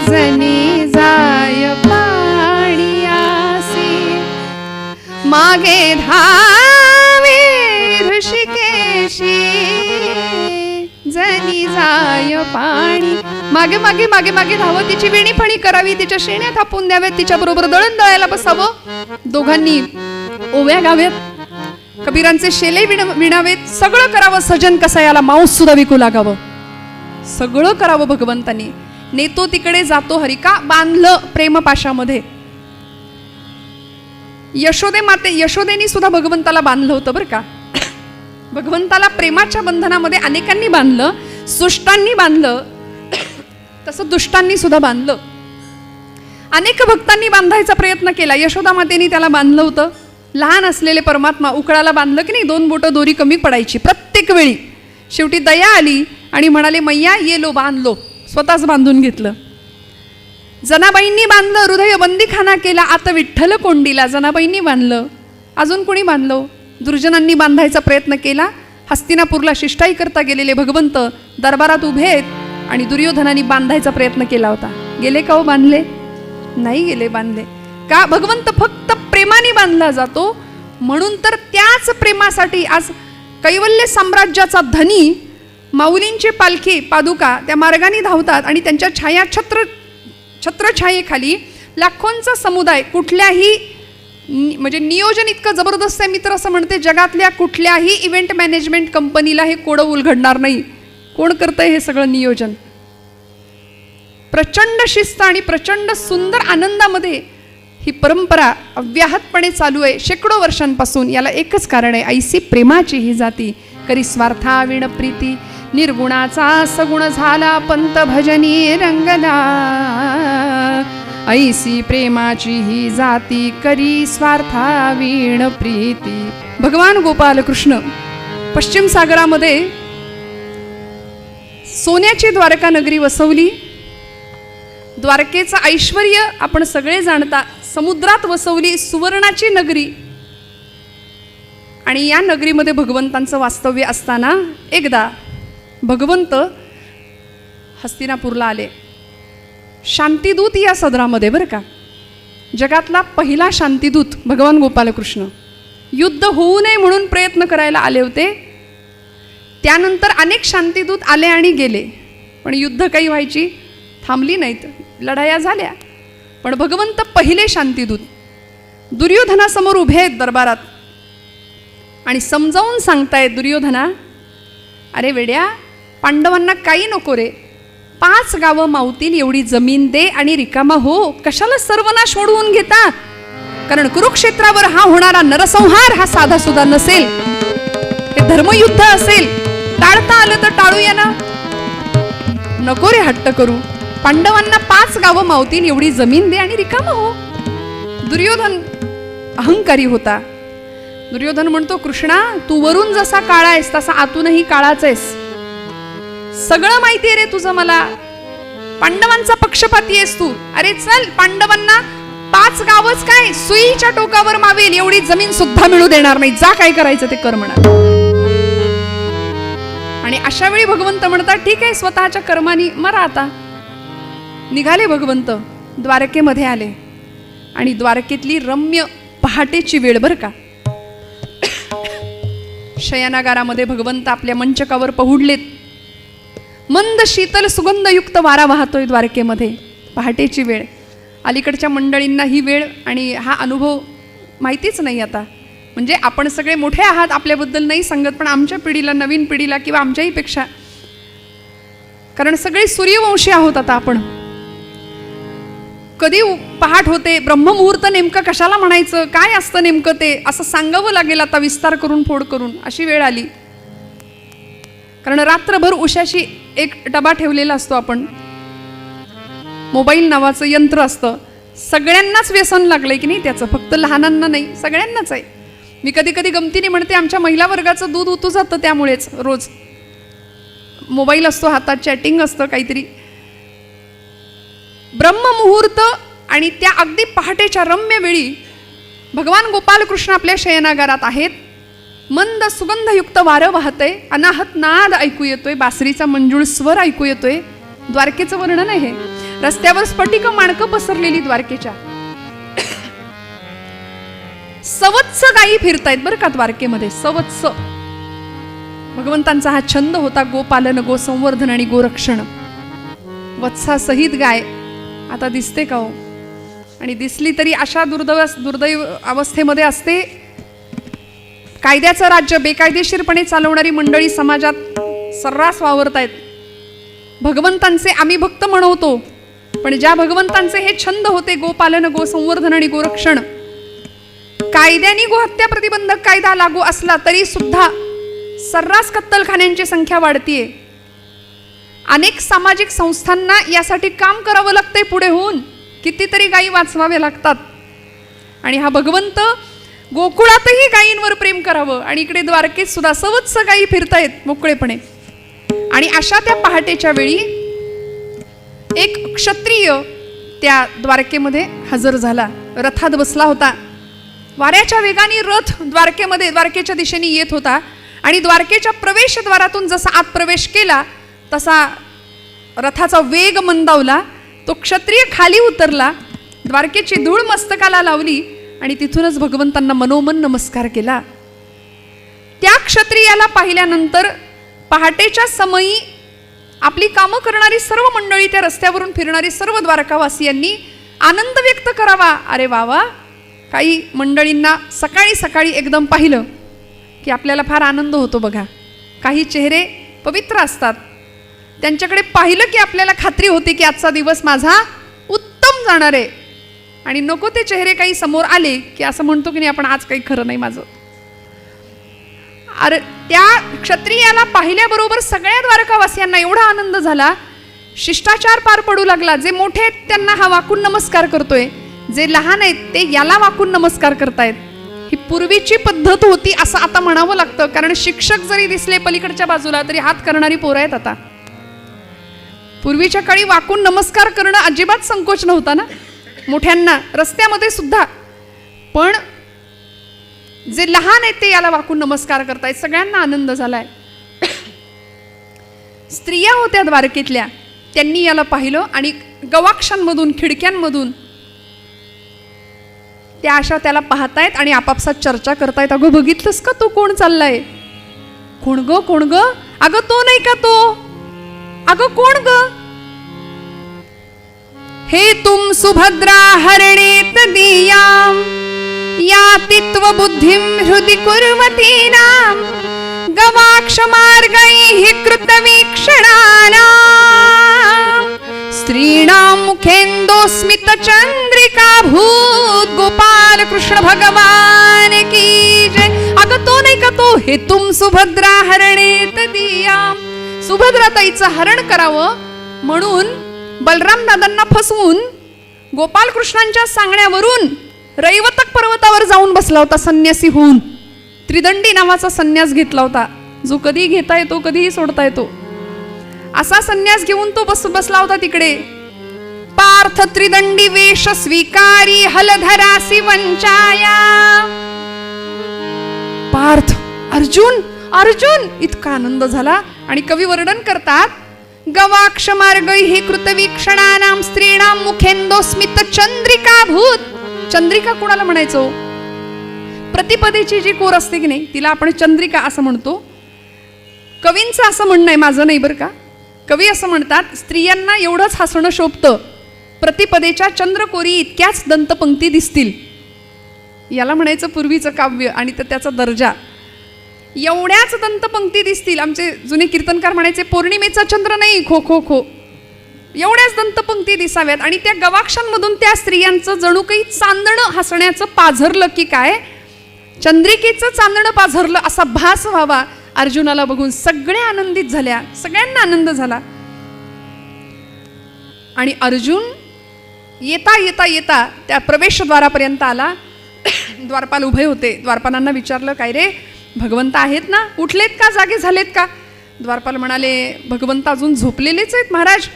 जनी जाय पाणीयासी मागे धावे ऋषिकेशी. जनी जाय पाणी. मागे मागे मागे मागे धावत तिची वेणी फणी करावी, तिच्या शेण्या थापून द्याव्यात, तिच्या बरोबर दळण दळायला बसावं. दोघांनी ओव्या गाव्यात. कबीरांचे शेले विणावेत, सगळं करावं सजन कसा याला मांस सुद्धा विकू लागावं, सगळं करावं भगवंतांनी. नेतो तिकडे जातो हरी, का बांधलं प्रेमपाशामध्ये. यशोदेनी सुद्धा भगवंताला बांधलं होतं बरं का. भगवंताला प्रेमाच्या बंधनामध्ये अनेकांनी बांधलं, सुष्टांनी बांधलं, तसं दुष्टांनी सुद्धा बांधलं. अनेक भक्तांनी बांधायचा प्रयत्न केला. यशोदा मातेनी त्याला बांधलं होतं. लहान असलेले परमात्मा उकळाला बांधलं की नाही, 2 बोटं दोरी कमी पडायची प्रत्येक वेळी. शेवटी दया आली आणि म्हणाले मैया ये लो बांधलो, स्वतःच बांधून घेतलं. जनाबाईंनी बांधलं, हृदय बंदीखाना केला, आता विठ्ठल कोंडीला. जनाबाईंनी बांधलं. अजून कोणी बांधलं? दुर्जनांनी बांधायचा प्रयत्न केला. हस्तिनापूरला शिष्टाई करता गेलेले भगवंत दरबारात उभे आहेत आणि दुर्योधनांनी बांधायचा प्रयत्न केला होता. गेले का हो बांधले? नाही गेले बांधले. का? भगवंत फक्त प्रेमाने बांधला जातो. म्हणून तर त्याच प्रेमासाठी आज कैवल्य साम्राज्याचा धनी माऊलींची पालखी पादुका त्या मार्गाने धावतात आणि त्यांच्या छत्रछायेखाली लाखोंचा समुदाय, कुठल्याही म्हणजे नियोजन इतकं जबरदस्त आहे. मित्र असं म्हणते जगातल्या कुठल्याही इव्हेंट मॅनेजमेंट कंपनीला हे कोडं उलगडणार नाही. कोण करतंय हे सगळं नियोजन? प्रचंड शिस्त आणि प्रचंड सुंदर आनंदामध्ये ही परंपरा अव्याहतपणे चालू आहे शेकडो वर्षांपासून. याला एकच कारण आहे, ऐसी प्रेमाची ही जाती करी स्वार्थाविण प्रीती, निर्गुणाचा सगुण झाला पंत भजनी रंगला. ऐसी प्रेमाची ही जाती करी स्वार्थाविण प्रीती. भगवान गोपाल कृष्ण पश्चिम सागरामध्ये सोन्याची द्वारका नगरी वसवली. द्वारकेचं ऐश्वर्य आपण सगळे जाणता. समुद्रात वसवली सुवर्णाची नगरी. आणि या नगरीमध्ये भगवंतांचं वास्तव्य असताना एकदा भगवंत हस्तिनापूरला आले. शांतिदूत या सदरामध्ये बरं का. जगातला पहिला शांतिदूत भगवान गोपालकृष्ण. युद्ध होऊ नये म्हणून प्रयत्न करायला आले होते. त्यानंतर अनेक शांतिदूत आले आणि गेले, पण युद्ध काही व्हायची थांबली नाहीत, लढाया झाल्या. पण भगवंत पहिले शांतिदूत दुर्योधनासमोर उभे आहेत दरबारात आणि समजावून सांगतायत, दुर्योधना अरे वेड्या, पांडवांना काही नको रे, 5 गावं मावतील एवढी जमीन दे आणि रिकामा हो. कशाला सर्वनाश ओढवून घेता? कारण कुरुक्षेत्रावर हा होणारा नरसंहार हा साधा सुद्धा नसेल, हे धर्मयुद्ध असेल. टाळता आलं तर टाळूया ना, नको रे हट्ट करू. पांडवांना 5 गावं मावतील एवढी जमीन दे आणि रिकामा हो. दुर्योधन अहंकारी होता. दुर्योधन म्हणतो, कृष्णा तू वरून जसा काळा आहेस तसा आतूनही काळाच आहेस. सगळं माहिती आहे रे तुझं मला. पांडवांचा पक्षपाती आहेस तू. अरे चल, पांडवांना 5 गावच काय सुईच्या टोकावर मावेल एवढी जमीन सुद्धा मिळू देणार नाही. जा, काय करायचं ते कर म्हणा. आणि अशा वेळी भगवंत म्हणतात, ठीक आहे स्वतःच्या कर्मानी मरा आता. निघाले भगवंत, द्वारकेमध्ये आले आणि द्वारकेतली रम्य पहाटेची वेळ बरं का. शयनागारामध्ये भगवंत आपल्या मंचकावर पहुडलेत. मंद शीतल सुगंधयुक्त वारा वाहतोय द्वारकेमध्ये. पहाटेची वेळ. अलीकडच्या मंडळींना ही वेळ आणि हा अनुभव माहितीच नाही आता. म्हणजे आपण सगळे मोठे आहात, आपल्याबद्दल नाही सांगत, पण आमच्या पिढीला, नवीन पिढीला किंवा आमच्याही पेक्षा, कारण सगळे सूर्यवंशी आहोत आता आपण. कधी पहाट होते, ब्रह्ममुहूर्त नेमकं कशाला म्हणायचं, काय असतं नेमकं ते, असं सांगावं लागेल आता विस्तार करून फोड करून. अशी वेळ आली. कारण रात्रभर उशाशी एक डबा ठेवलेला असतो आपण, मोबाईल नावाचं यंत्र असतं. सगळ्यांनाच व्यसन लागलंय की नाही त्याचं, फक्त लहानांना नाही, सगळ्यांनाच आहे. मी कधी कधी गमतीने म्हणते, आमच्या महिला वर्गाचं दूध उतू जातं त्यामुळेच. रोज मोबाईल असतो हातात, चॅटिंग असतं काहीतरी. ब्रह्ममुहूर्त आणि त्या अगदी पहाटेच्या रम्य वेळी भगवान गोपालकृष्ण आपल्या शयनागारात आहेत. मंद सुगंधयुक्त वारं वाहतंय, अनाहत नाद ऐकू येतोय, बासरीचा मंजूळ स्वर ऐकू येतोय. द्वारकेचं वर्णन आहे. रस्त्यावर स्फटिक माणकं पसरलेली द्वारकेच्या. सवत्स गायी फिरतायत बरं का द्वारकेमध्ये. सवत्स भगवंतांचा हा छंद होता, गोपालन, गोसंवर्धन आणि गोरक्षण. वत्सासहित गाय आता दिसते का हो? आणि दिसली तरी अशा दुर्दैव अवस्थेमध्ये असते, कायद्याचं राज्य बेकायदेशीरपणे चालवणारी मंडळी समाजात सर्रास वावरतायत. भगवंतांचे आम्ही भक्त म्हणवतो, पण ज्या भगवंतांचे हे छंद होते गोपालन, गोसंवर्धन आणि गोरक्षण, कायद्याने गोहत्या प्रतिबंधक कायदा लागू असला तरी सुद्धा सर्रास कत्तलखान्यांची संख्या वाढतीये. अनेक सामाजिक संस्थांना यासाठी काम करावं लागतंय. पुढे होऊन कितीतरी गायी वाचवाव्या लागतात. आणि हा भगवंत गोकुळातही गायींवर प्रेम करावं आणि इकडे द्वारकेत सुद्धा सवत्स गायी फिरतायत मोकळेपणे. आणि अशा त्या पहाटेच्या वेळी एक क्षत्रिय त्या द्वारकेमध्ये हजर झाला. रथात बसला होता. वाऱ्याच्या वेगाने रथ द्वारकेच्या दिशेने येत होता. आणि द्वारकेच्या प्रवेशद्वारातून जसा आत प्रवेश केला तसा रथाचा वेग मंदावला. तो क्षत्रिय खाली उतरला, द्वारकेची धूळ मस्तकाला लावली आणि तिथूनच भगवंतांना मनोमन नमस्कार केला. त्या क्षत्रियाला पाहिल्यानंतर पहाटेच्या समयी आपली कामं करणारी सर्व मंडळी, त्या रस्त्यावरून फिरणारी सर्व द्वारकावासियांनी आनंद व्यक्त करावा. अरे वा, काही मंडळींना सकाळी सकाळी एकदम पाहिलं की आपल्याला फार आनंद होतो बघा. काही चेहरे पवित्र असतात, त्यांच्याकडे पाहिलं की आपल्याला खात्री होते की आजचा दिवस माझा उत्तम जाणार आहे. आणि नको ते चेहरे काही समोर आले की असं म्हणतो की नाही आपण आज काही खरं नाही माझं. अरे त्या क्षत्रियाला पाहिल्याबरोबर सगळ्या द्वारकावासियांना एवढा आनंद झाला, शिष्टाचार पार पडू लागला. जे मोठे आहेत त्यांना हा वाकून नमस्कार करतोय, जे लहान आहेत ते याला वाकून नमस्कार करतायत. ही पूर्वीची पद्धत होती असं आता म्हणावं लागतं, कारण शिक्षक जरी दिसले पलीकडच्या बाजूला तरी हात करणारी पोरं आहेत आता. पूर्वीच्या काळी वाकून नमस्कार करणं अजिबात संकोच नव्हता ना मोठ्यांना, रस्त्यामध्ये सुद्धा. पण जे लहान आहेत ते याला वाकून नमस्कार करतायत. सगळ्यांना आनंद झालाय. स्त्रिया होत्या द्वारकेतल्या, त्यांनी याला पाहिलं आणि गवाक्षांमधून, खिडक्यांमधून त्या अशा त्याला पाहतायत आणि आपापसात चर्चा करतायत. अगं बघितलंस का तो कोण चाललाय? कोण ग, कोण ग? अगं तो नाही का तो? अगं कोण ग? हे तुम सुभद्रा हरणेत दियाम यातित्व बुद्धिं हृदि कुर्वतीनां गवाक्ष मार्गैः कृतवीक्षणानां स्त्रीणां मुखेन्दोस्मित चंद्रिका भूत गोपाल कृष्ण भगवान की जय. अगं तो नाही का तो? हे तुम सुभद्रा हरणेत दियाम. सुभद्राताईचं हरण करावं म्हणून बलराम दादांना फसवून गोपाल कृष्णांच्या सांगण्यावरून रैवतक पर्वतावर जाऊन बसला होता संन्यासी होऊन. त्रिदंडी नावाचा संन्यास घेतला होता, जो कधी घेता येतो कधीही सोडता येतो असा संन्यास घेऊन तो बसला होता तिकडे. पार्थ त्रिदंडी वेश स्वीकारी हलधरासी वंचाया. पार्थ, अर्जुन, अर्जुन, इतका आनंद झाला. आणि कवी वर्णन करतात, गवाक्ष मार्ग हे कृतवीक्षणानां स्त्रीणां मुखेन्दोस्मित चंद्रिका भूत. चंद्रिका कोणाला म्हणायचो? प्रतिपदेची जी कोर असते की नाही तिला आपण चंद्रिका असं म्हणतो. कवींचं असं म्हणणं आहे, माझं नाही बरं का. कवी असं म्हणतात, स्त्रियांना एवढंच हसणं शोभतं, प्रतिपदेच्या चंद्रकोरी इतक्याच दंतपंक्ती दिसतील. याला म्हणायचं पूर्वीचं काव्य आणि त्याचा दर्जा. एवढ्याच दंतपंक्ती दिसतील. आमचे जुने कीर्तनकार म्हणायचे, पौर्णिमेचा चंद्र नाही खो खो खो, एवढ्याच दंतपंक्ती दिसाव्यात. आणि त्या गवाक्षांमधून त्या स्त्रियांचं जणू काही चांदणं हसण्याचं पाझरलं की काय, चंद्रिकेचं चांदणं पाझरलं असा भास व्हावा. अर्जुनाला बघून सगळ्या आनंदित झाल्या, सगळ्यांना आनंद झाला. आणि अर्जुन येता येता येता त्या प्रवेशद्वारापर्यंत आला. द्वारपाल उभे होते. द्वारपालांना विचारलं, काय रे भगवंत आहेत ना, उठलेत का, जागे झालेत का? द्वारपाल म्हणाले, भगवंत अजून झोपलेलेच आहेत महाराज.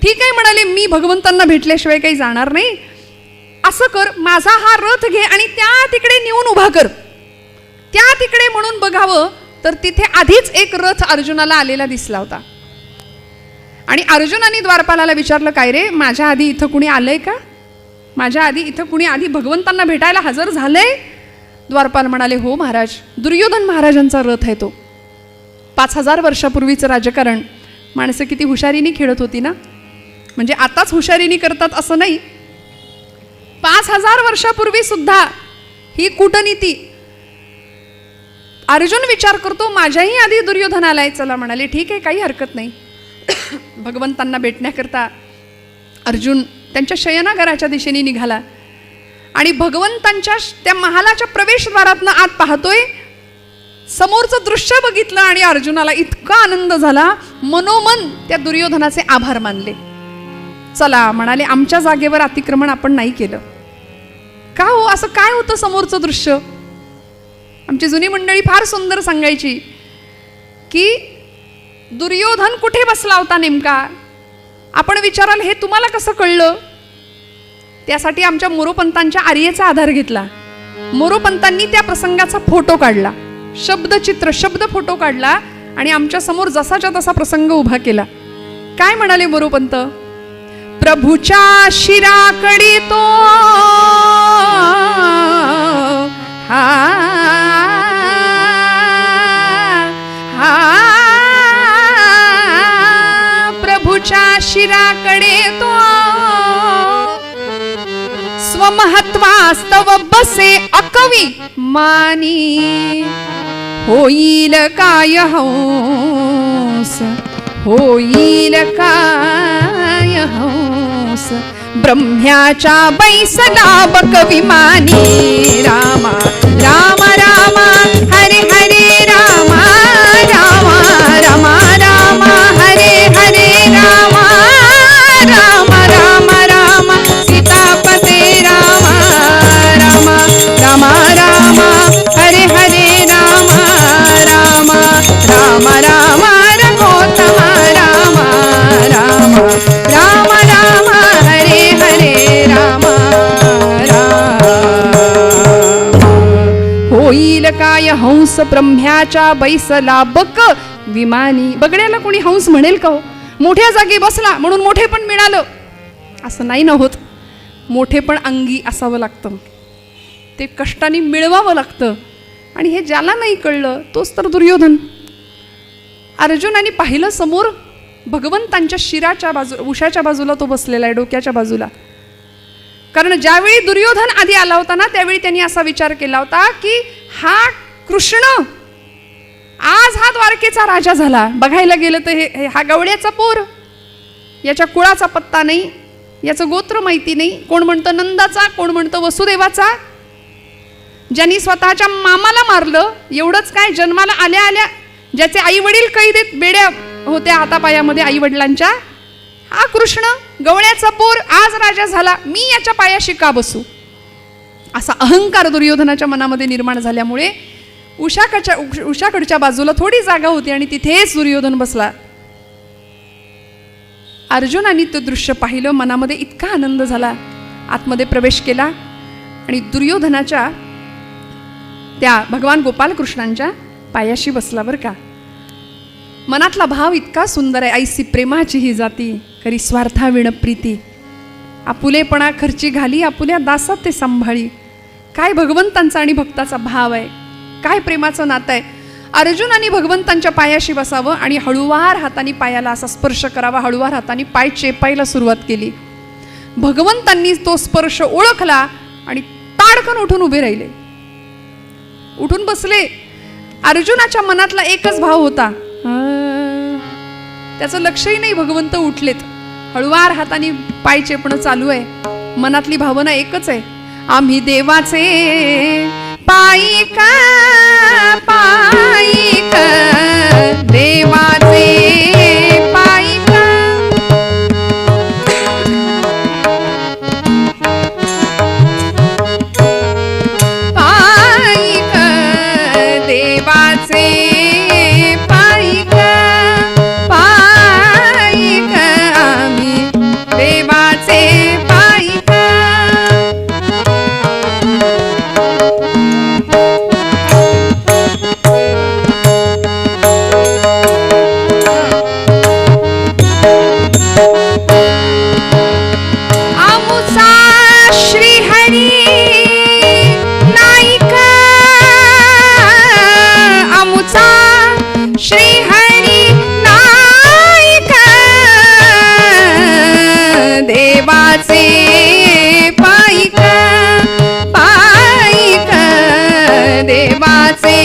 ठीक आहे म्हणाले, मी भगवंतांना भेटल्याशिवाय काही जाणार नाही. असं कर, माझा हा रथ घे आणि त्या तिकडे नेऊन उभा कर. त्या तिकडे म्हणून बघावं तर तिथे आधीच एक रथ अर्जुनाला आलेला दिसला होता. आणि अर्जुनाने द्वारपालाला विचारलं, काय रे माझ्या आधी इथं कुणी आलंय का? माझ्या आधी इथं कुणी आधी भगवंतांना भेटायला हजर झालंय? द्वारपाल म्हणाले, हो महाराज, दुर्योधन महाराजांचा रथ आहे तो. 5000 वर्षापूर्वीचं राजकारण. माणसं किती हुशारीने खेळत होती ना, म्हणजे आताच हुशारीने करतात असं नाही. 5000 वर्षापूर्वी सुद्धा ही कूटनीती अर्जुन विचार करतो माझ्याही आधी दुर्योधन आलाय. चला म्हणाले ठीक आहे, काही हरकत नाही. भगवंतांना भेटण्याकरता अर्जुन त्यांच्या शयनागाराच्या दिशेने निघाला आणि भगवंतांच्या त्या महालाच्या प्रवेशद्वारातनं आत पाहतोय. समोरचं दृश्य बघितलं आणि अर्जुनाला इतका आनंद झाला, मनोमन त्या दुर्योधनाचे आभार मानले. चला म्हणाले, आमच्या जागेवर अतिक्रमण आपण नाही केलं. का हो, असं काय होतं समोरचं दृश्य? आमची जुनी मंडळी फार सुंदर सांगायची की दुर्योधन कुठे बसला होता नेमका. आपण विचाराल हे तुम्हाला कसं कळलं? त्यासाठी आमच्या मोरोपंतांच्या आर्येचा आधार घेतला. मोरोपंतांनी त्या प्रसंगाचा फोटो काढला, शब्दचित्र शब्द फोटो काढला आणि आमच्या समोर जसाच्या तसा प्रसंग उभा केला. काय म्हणाले मोरोपंत? प्रभूच्या शिराकडे तो प्रभूच्या शिराकडे तो स्वमहत्वास्तव बसे अकवी मानी. होईल काय हंस, होईल काय हंस, ब्रह्म्याच्या बैसला बकविमानी. रामा राम राम हरे हरे रामा राम राम राम हरे हरे राम राम राम राम सीतापते राम राम राम राम हरे हरे राम राम राम राम रघोत्तम राम राम राम राम हरे हरे राम राम. होईल काय हंस ब्रह्म्याच्या बैसला बक विमानी. बगड्याला कोणी हंस म्हणेल का हो? मोठ्या जागी बसला म्हणून मोठे पण मिळालं असं नाही ना होत. मोठे पण अंगी असावं लागतं, ते कष्टाने मिळवावं लागतं. आणि हे ज्याला नाही कळलं तोच तर दुर्योधन. अर्जुनाने पाहिलं समोर भगवंतांच्या शिराच्या उशाच्या बाजूला तो बसलेला आहे, डोक्याच्या बाजूला. कारण ज्यावेळी दुर्योधन आधी आला होता ना, त्यावेळी त्यांनी असा विचार केला होता की हा कृष्ण आज हा द्वारकेचा राजा झाला. बघायला गेलं तर हा गवळ्याचा पोर, याच्या कुळाचा पत्ता नाही, याचं गोत्र माहिती नाही. कोण म्हणतं नंदाचा, कोण म्हणतं वसुदेवाचा. ज्यांनी स्वतःच्या मामाला मारलं, एवढंच काय, जन्माला आल्या आल्या ज्याचे आई वडील कैदेत बेड्या होत्या हातापायामध्ये आई वडिलांच्या, हा कृष्ण गवळ्याचा पोर आज राजा झाला, मी याच्या पायाशी का बसू. असा अहंकार दुर्योधनाच्या मनामध्ये निर्माण झाल्यामुळे उशाकडच्या बाजूला थोडी जागा होती आणि तिथेच दुर्योधन बसला. अर्जुनाने ते दृश्य पाहिलं, मनामध्ये इतका आनंद झाला, आतमध्ये प्रवेश केला आणि दुर्योधनाच्या त्या भगवान गोपालकृष्णांच्या पायाशी बसला. बरं का, मनातला भाव इतका सुंदर आहे. ऐसी प्रेमाची ही जाती, खरी स्वार्था विण प्रीती, आपुलेपणा खर्ची घाली, आपुल्या दासात ते सांभाळी. काय भगवंतांचा आणि भक्ताचा भाव आहे, काय प्रेमाचं नातं आहे. अर्जुनाने भगवंतांच्या पायाशी बसावं आणि हळूवार हाताने पायाला असा स्पर्श करावा, हळूवार हाताने पाय चेपायला सुरुवात केली. भगवंतांनी तो स्पर्श ओळखला आणि ताडकन उठून उभे राहिले, उठून बसले. अर्जुनाच्या मनातला एकच भाव होता, त्याचं लक्षही नाही भगवंत उठलेत. हळूवार हाताने पाय चेपणं चालू आहे, मनातली भावना एकच आहे, आम्ही देवाचे पायिक पायिक, देवाचे पायिक. पायिक देवाचे पायिक, पायिक आम्ही देवाचे पायिक. देवाचे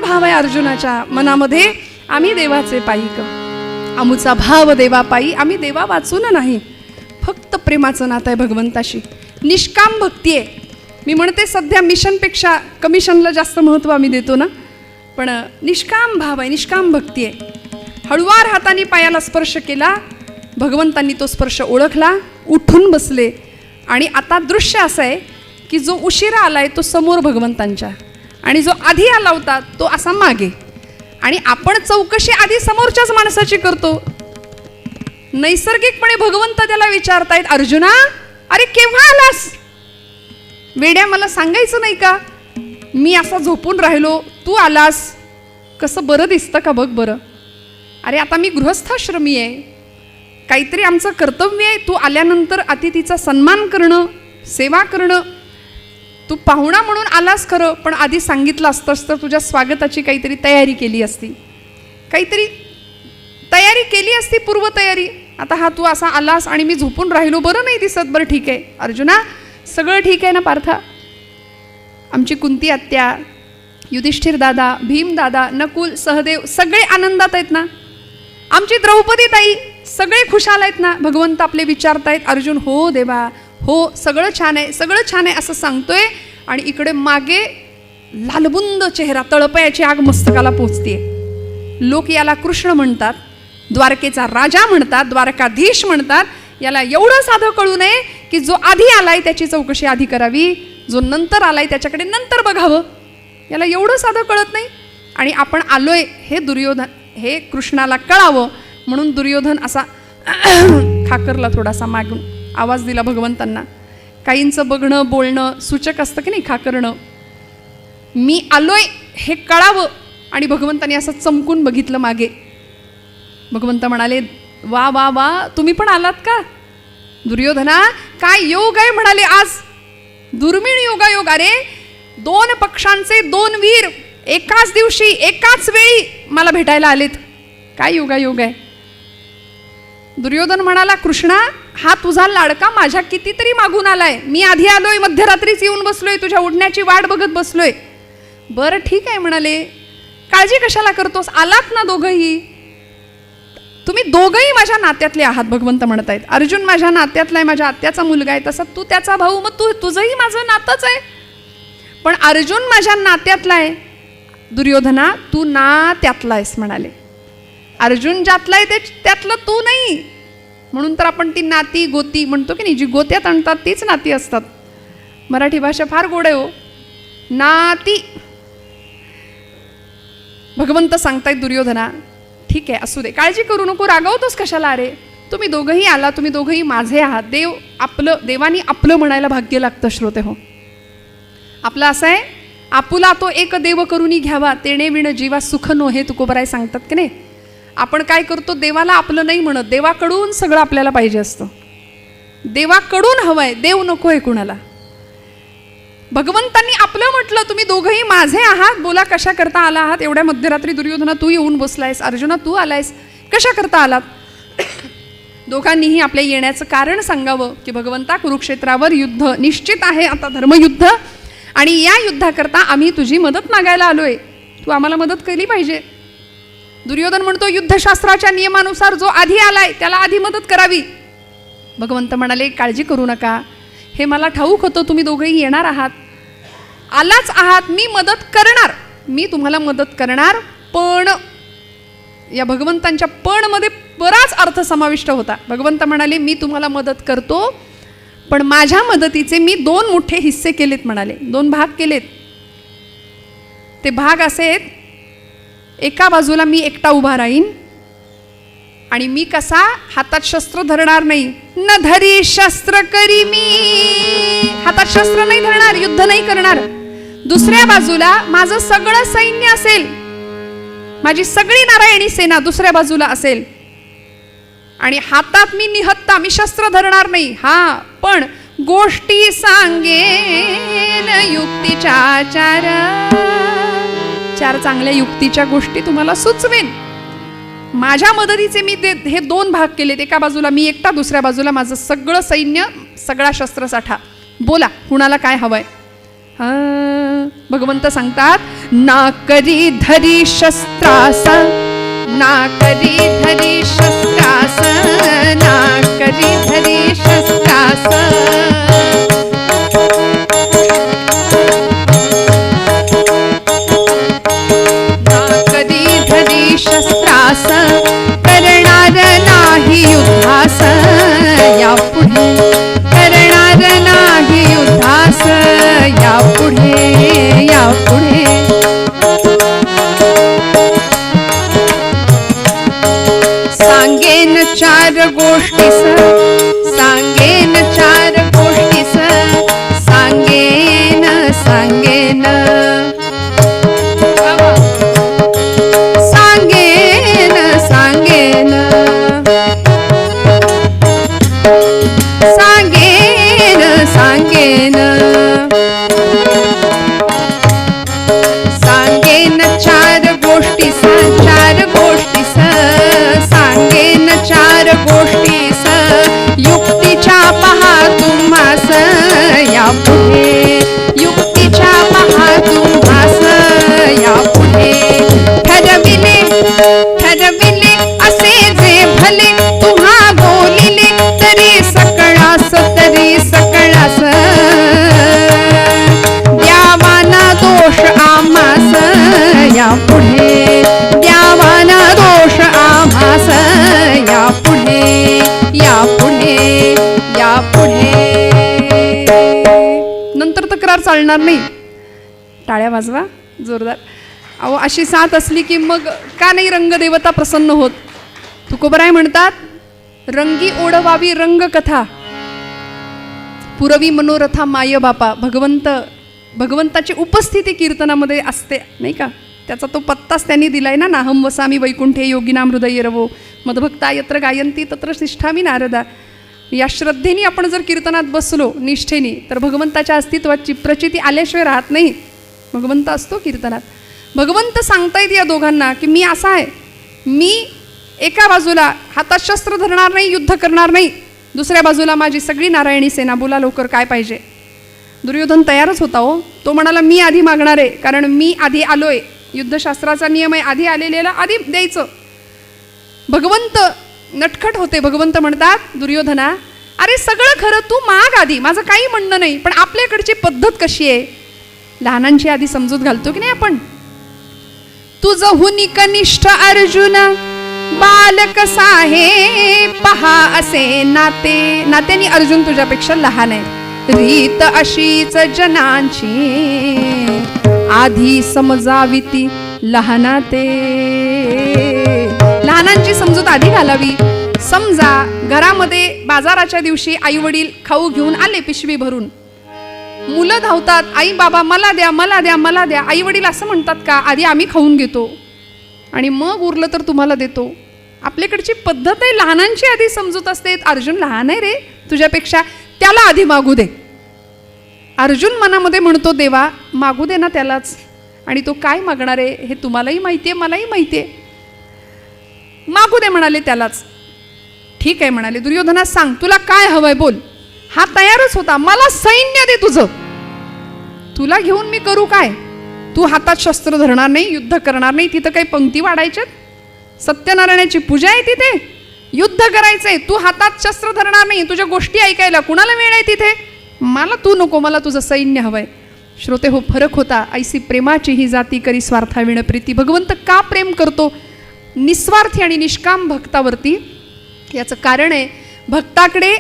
सुंदर भाव आहे अर्जुनाच्या मनामध्ये, आम्ही देवाचे पाईक, आमुचा भाव देवा पायी, आम्ही देवा वाचून नाही, फक्त प्रेमाचं नातं आहे भगवंताशी, निष्काम भक्ती आहे. मी म्हणते सध्या मिशनपेक्षा कमिशनला जास्त महत्त्व आम्ही देतो ना, पण निष्काम भाव आहे, निष्काम भक्ती आहे. हळुवार हाताने पायाला स्पर्श केला, भगवंतांनी तो स्पर्श ओळखला, उठून बसले. आणि आता दृश्य असं आहे की जो उशिरा आलाय तो समोर भगवंतांच्या, आणि जो आधी आला होता तो असा मागे. आणि आपण चौकशी आधी समोरच्याच माणसाची करतो. नैसर्गिकपणे भगवंत त्याला विचारतायत, अर्जुना अरे केव्हा आलास? वेड्या, मला सांगायचं नाही का? मी असा झोपून राहिलो, तू आलास, कसं बरं दिसतं का बघ बरं. अरे आता मी गृहस्थाश्रमी आहे, काहीतरी आमचं कर्तव्य आहे. तू आल्यानंतर अतिथीचा सन्मान करणं, सेवा करणं. तू पाहुणा म्हणून आलास खरं, पण आधी सांगितलं असतंस तर तुझ्या स्वागताची काहीतरी तयारी केली असती, काहीतरी तयारी केली असती, पूर्वतयारी. आता हा तू असा आलास आणि मी झोपून राहिलो, बरं नाही दिसत. बरं ठीक आहे अर्जुना, सगळं ठीक आहे ना पार्था? आमची कुंती आत्या, युधिष्ठिर दादा, भीम दादा, नकुल, सहदेव सगळे आनंदात आहेत ना? आमची द्रौपदी ताई सगळे खुशाल आहेत ना? भगवंत आपले विचारतायत. अर्जुन हो देवा, हो सगळं छान आहे, सगळं छान आहे असं सांगतोय. आणि इकडे मागे लालबुंद चेहरा, तळपायाची आग मस्तकाला पोचते. लोक याला कृष्ण म्हणतात, द्वारकेचा राजा म्हणतात, द्वारकाधीश म्हणतात. याला एवढं साधं कळू नये की जो आधी आलाय त्याची चौकशी आधी करावी, जो नंतर आलाय त्याच्याकडे नंतर बघावं. याला एवढं साधं कळत नाही. आणि आपण आलोय हे दुर्योधन, हे कृष्णाला कळावं म्हणून दुर्योधन असा खाकरला, थोडासा मागून आवाज दिला भगवंतांना. काहींचं बघणं बोलणं सूचक असतं की नाही खाकरणं. मी आलोय हे कळावं. आणि भगवंतांनी असं चमकून बघितलं मागे. भगवंत म्हणाले, वा वा वा, तुम्ही पण आलात का? दुर्योधना काय योग आहे म्हणाले आज, दुर्मिळ योगायोग. अरे 2 पक्षांचे 2 वीर एकाच दिवशी एकाच वेळी मला भेटायला आलेत, काय योगायोग आहे. दुर्योधन म्हणाला, कृष्णा हा तुझा लाडका माझ्या कितीतरी मागून आलाय, मी आधी आलोय, मध्यरात्रीच येऊन बसलोय, तुझ्या उडण्याची वाट बघत बसलोय. बरं ठीक आहे म्हणाले, काळजी कशाला करतोस, आलात ना दोघंही, तुम्ही दोघंही माझ्या नात्यातले आहात. भगवंत म्हणतायत, अर्जुन माझ्या नात्यातला आहे, माझ्या आत्याचा मुलगा आहे, तसा तू त्याचा भाऊ, मग तुझंही माझं नातंच आहे. पण अर्जुन माझ्या नात्यातला आहे, दुर्योधना तू ना त्यातला आहेस म्हणाले. अर्जुन ज्यातला आहे त्यातलं तू नाही. म्हणून तर आपण ती नाती गोती म्हणतो की नाही, जी गोत्यात आणतात तीच नाती असतात. मराठी भाषा फार गोड आहे हो. नाती. भगवंत सांगतायत दुर्योधना, ठीक आहे असू दे, काळजी करू नको, रागवतोस कशाला. अरे तुम्ही दोघंही आला, तुम्ही दोघंही माझे आहात. देव आपलं, देवानी आपलं म्हणायला भाग्य लागतं श्रोते हो. आपलं असं आहे, आपुला तो एक देव करूनी घ्यावा, तेणे विण जीवा सुख नो, हे तुकोबराय सांगतात की नाही. आपण काय करतो, देवाला आपलं नाही म्हणत, देवाकडून सगळं आपल्याला पाहिजे असतं, देवाकडून हवंय, देव नको आहे कुणाला. भगवंतांनी आपलं म्हटलं, तुम्ही दोघंही माझे आहात, बोला कशा करता आला आहात. एवढ्या मध्यरात्री दुर्योधना तू येऊन बसलायस, अर्जुना तू आलायस, कशा करता आलात. दोघांनीही आपल्या येण्याचं कारण सांगावं की भगवंता कुरुक्षेत्रावर युद्ध निश्चित आहे, आता धर्मयुद्ध, आणि या युद्धाकरता आम्ही तुझी मदत मागायला आलोय, तू आम्हाला मदत केली पाहिजे. दुर्योधन म्हणतो, युद्धशास्त्राच्या नियमानुसार जो आधी आलाय त्याला आधी मदत करावी. भगवंत म्हणाले, काळजी करू नका, हे मला ठाऊक होतं तुम्ही दोघेही येणार आहात, आलाच आहात, मी मदत करणार, मी तुम्हाला मदत करणार. पण या भगवंतांच्या पण मध्ये बराच अर्थ समाविष्ट होता. भगवंत म्हणाले, मी तुम्हाला मदत करतो, पण माझ्या मदतीचे मी 2 मोठे हिस्से केलेत म्हणाले, 2 भाग केलेत. ते भाग असे आहेत, एका बाजूला मी एकटा उभा राहीन, आणि मी कसा, हातात शस्त्र धरणार नाही, न धरी शस्त्र करी मी, हातात शस्त्र नाही धरणार, युद्ध नाही करणार. दुसऱ्या बाजूला माझं सगळं सैन्य असेल, माझी सगळी नारायणी सेना दुसऱ्या बाजूला असेल, आणि हातात मी निहत्ता, मी शस्त्र धरणार नाही. हा, पण गोष्टी सांगेन युक्तीच्या 4 चांगल्या युक्तीच्या गोष्टी तुम्हाला सुचवेन. माझ्या मदतीचे मी हे 2 भाग केलेत, एका बाजूला मी एकटा, दुसऱ्या बाजूला माझं सगळं सैन्य, सगळा शस्त्रसाठा. बोला कुणाला काय हवंय. भगवंत सांगतात, ना करी धरी शस्त्रास, ना करी धरी शस्त्रास, ना करी धरी शस्त्रास, ना करी धरी शस्त्रास, करणार नाही युद्धास यापुढे, करणार नाही युद्धास यापुढे, यापुढे. सांगेन चार गोष्टीस, सांगेन चार गोष्टीस, सांगेन सांगेन, सांगेन सांगेन, सांगेन सांगेन, सांगेन चार गोष्टीस, चार गोष्टीस, सांगेन चार गोष्टीस, युक्तीच्या पहा तुम्हास यापुढे, युक्तीच्या पहा तुम्हास यापुढे. ठरविले ठरविले असे जे भले, तुम्हा बोलिले तरी सकळास, तरी सकळास, द्यावाना दोष आम्हास यापुढे, द्यावाना दोष आम्हास यापुढे, यापुढे, यापुढे. नंतर तक्रार चालणार नाही. टाळ्या वाजवा जोरदार. अहो, अशी साथ असली की मग का नाही रंगदेवता प्रसन्न होत. तुकोबराय म्हणतात, रंगी ओढवावी रंगकथा, पुरवी मनोरथा माय बापा. भगवंताची उपस्थिती कीर्तनामध्ये असते नाही का. त्याचा तो पत्ताच त्यांनी दिलाय ना, नाहम वसामी वैकुंठे योगिनाम हृदय रवो मदभक्ता यत्र गायंती तत्र तिष्ठामि नारदा. या श्रद्धेने आपण जर कीर्तनात बसलो निष्ठेने, तर भगवंताच्या अस्तित्वाची प्रचिती आल्याशिवाय राहत नाही. भगवंत असतो कीर्तनात. भगवंत सांगतायत या दोघांना की मी असा आहे, मी एका बाजूला हातात शस्त्र धरणार नाही, युद्ध करणार नाही, दुसऱ्या बाजूला माझी सगळी नारायणी सेना. बोला लवकर काय पाहिजे. दुर्योधन तयारच होता हो. तो म्हणाला मी आधी मागणार आहे, कारण मी आधी आलोय. युद्धशास्त्राचा नियम आहे, आधी आलेल्याला आधी द्यायचं. भगवंत नटखट होते. भगवंत म्हणतात, दुर्योधना अरे सगळं खरं, तू माग आधी, माझं काही म्हणणं नाही, पण आपल्याकडची पद्धत कशी आहे, लहानांची आधी समजूत घालतो की नाही आपण. तुझहुनी कनिष्ठ अर्जुन बालक आहे, पहा असे नाते, नात्याने अर्जुन तुझ्यापेक्षा लहान आहे. रीत अशीच जनांची आधी समजावी ती लहानाते. लहानांची समजूत आधी घालावी. समजा घरामध्ये बाजाराच्या दिवशी आई वडील खाऊ घेऊन आले पिशवी भरून. मुलं धावतात, आई बाबा मला द्या मला द्या मला द्या. आई वडील असं म्हणतात का, आधी आम्ही खाऊन घेतो आणि मग उरलं तर तुम्हाला देतो. आपल्याकडची पद्धत आहे, लहानांची आधी समजूत असते. अर्जुन लहान आहे रे तुझ्यापेक्षा, त्याला आधी मागू दे. अर्जुन मनामध्ये म्हणतो, देवा मागू दे ना त्यालाच. आणि तो काय मागणार आहे हे तुम्हालाही माहिती आहे, मलाही माहिती आहे. मागू दे म्हणाले त्यालाच. ठीक आहे म्हणाले, दुर्योधना सांग तुला काय हवंय बोल. हा तयारच होता, मला सैन्य दे तुझं, तुला घेऊन मी करू काय. तू हातात शस्त्र धरणार नाही, युद्ध करणार नाही, तिथं काही पंक्ती वाढायच्यात, सत्यनारायणाची पूजा आहे तिथे, युद्ध करायचंय, तू हातात शस्त्र धरणार नाही, तुझ्या गोष्टी ऐकायला कुणाला वेळ आहे तिथे. मला तू नको, मला तुझं सैन्य हवंय. श्रोते हो, फरक होता. ऐसी प्रेमाची ही जाती करी स्वार्थाविण प्रीती. भगवंत का प्रेम करतो निस्वार्थी आणि निष्काम भक्तावरती, याचं कारण आहे भक्ताकडे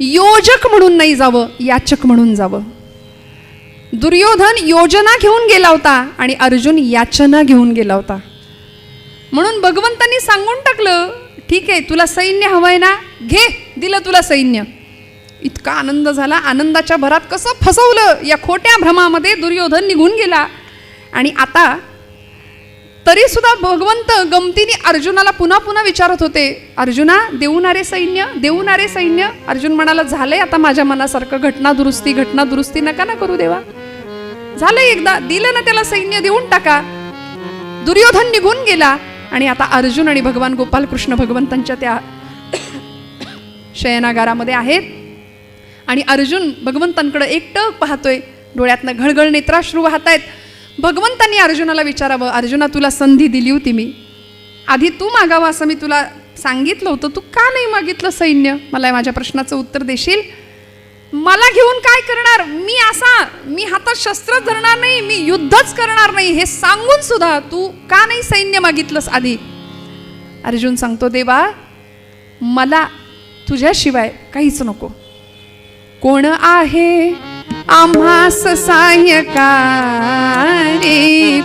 योजक म्हणून नाही जावं, याचक म्हणून जावं. दुर्योधन योजना घेऊन गेला होता आणि अर्जुन याचना घेऊन गेला होता. म्हणून भगवंतांनी सांगून टाकलं, ठीक आहे तुला सैन्य हवंय ना, घे, दिलं तुला सैन्य. इतका आनंद झाला. आनंदाच्या भरात कसं फसवलं, या खोट्या भ्रमामध्ये दुर्योधन निघून गेला. आणि आता तरी सुद्धा भगवंत गमतीने अर्जुनाला पुन्हा पुन्हा विचारत होते, अर्जुना देऊन अरे सैन्य, देऊन अरे सैन्य. अर्जुन म्हणाला, झालंय आता माझ्या मनासारखं, घटना दुरुस्ती नका ना करू देवा, झालंय एकदा, दिलं ना त्याला सैन्य, देऊन टाका. दुर्योधन निघून गेला. आणि आता अर्जुन आणि भगवान गोपालकृष्ण भगवंतांच्या त्या शयनागारामध्ये आहेत. आणि अर्जुन भगवंतांकडे एकटक पाहतोय. डोळ्यातनं घळघळ नेत्राश्रू वाहत आहेत. भगवंतांनी अर्जुनाला विचारावं, अर्जुना तुला संधी दिली होती मी, आधी तू मागावं असं मी तुला सांगितलं होतं, तू का नाही मागितलं सैन्य? मला माझ्या प्रश्नाचं उत्तर देशील? मला घेऊन काय करणार? मी हातात शस्त्र धरणार नाही, मी युद्धच करणार नाही हे सांगून सुद्धा तू का नाही सैन्य मागितलंस आधी? अर्जुन सांगतो, देवा मला तुझ्याशिवाय काहीच नको. कोण आहे आम्हास सहाय्यकारी?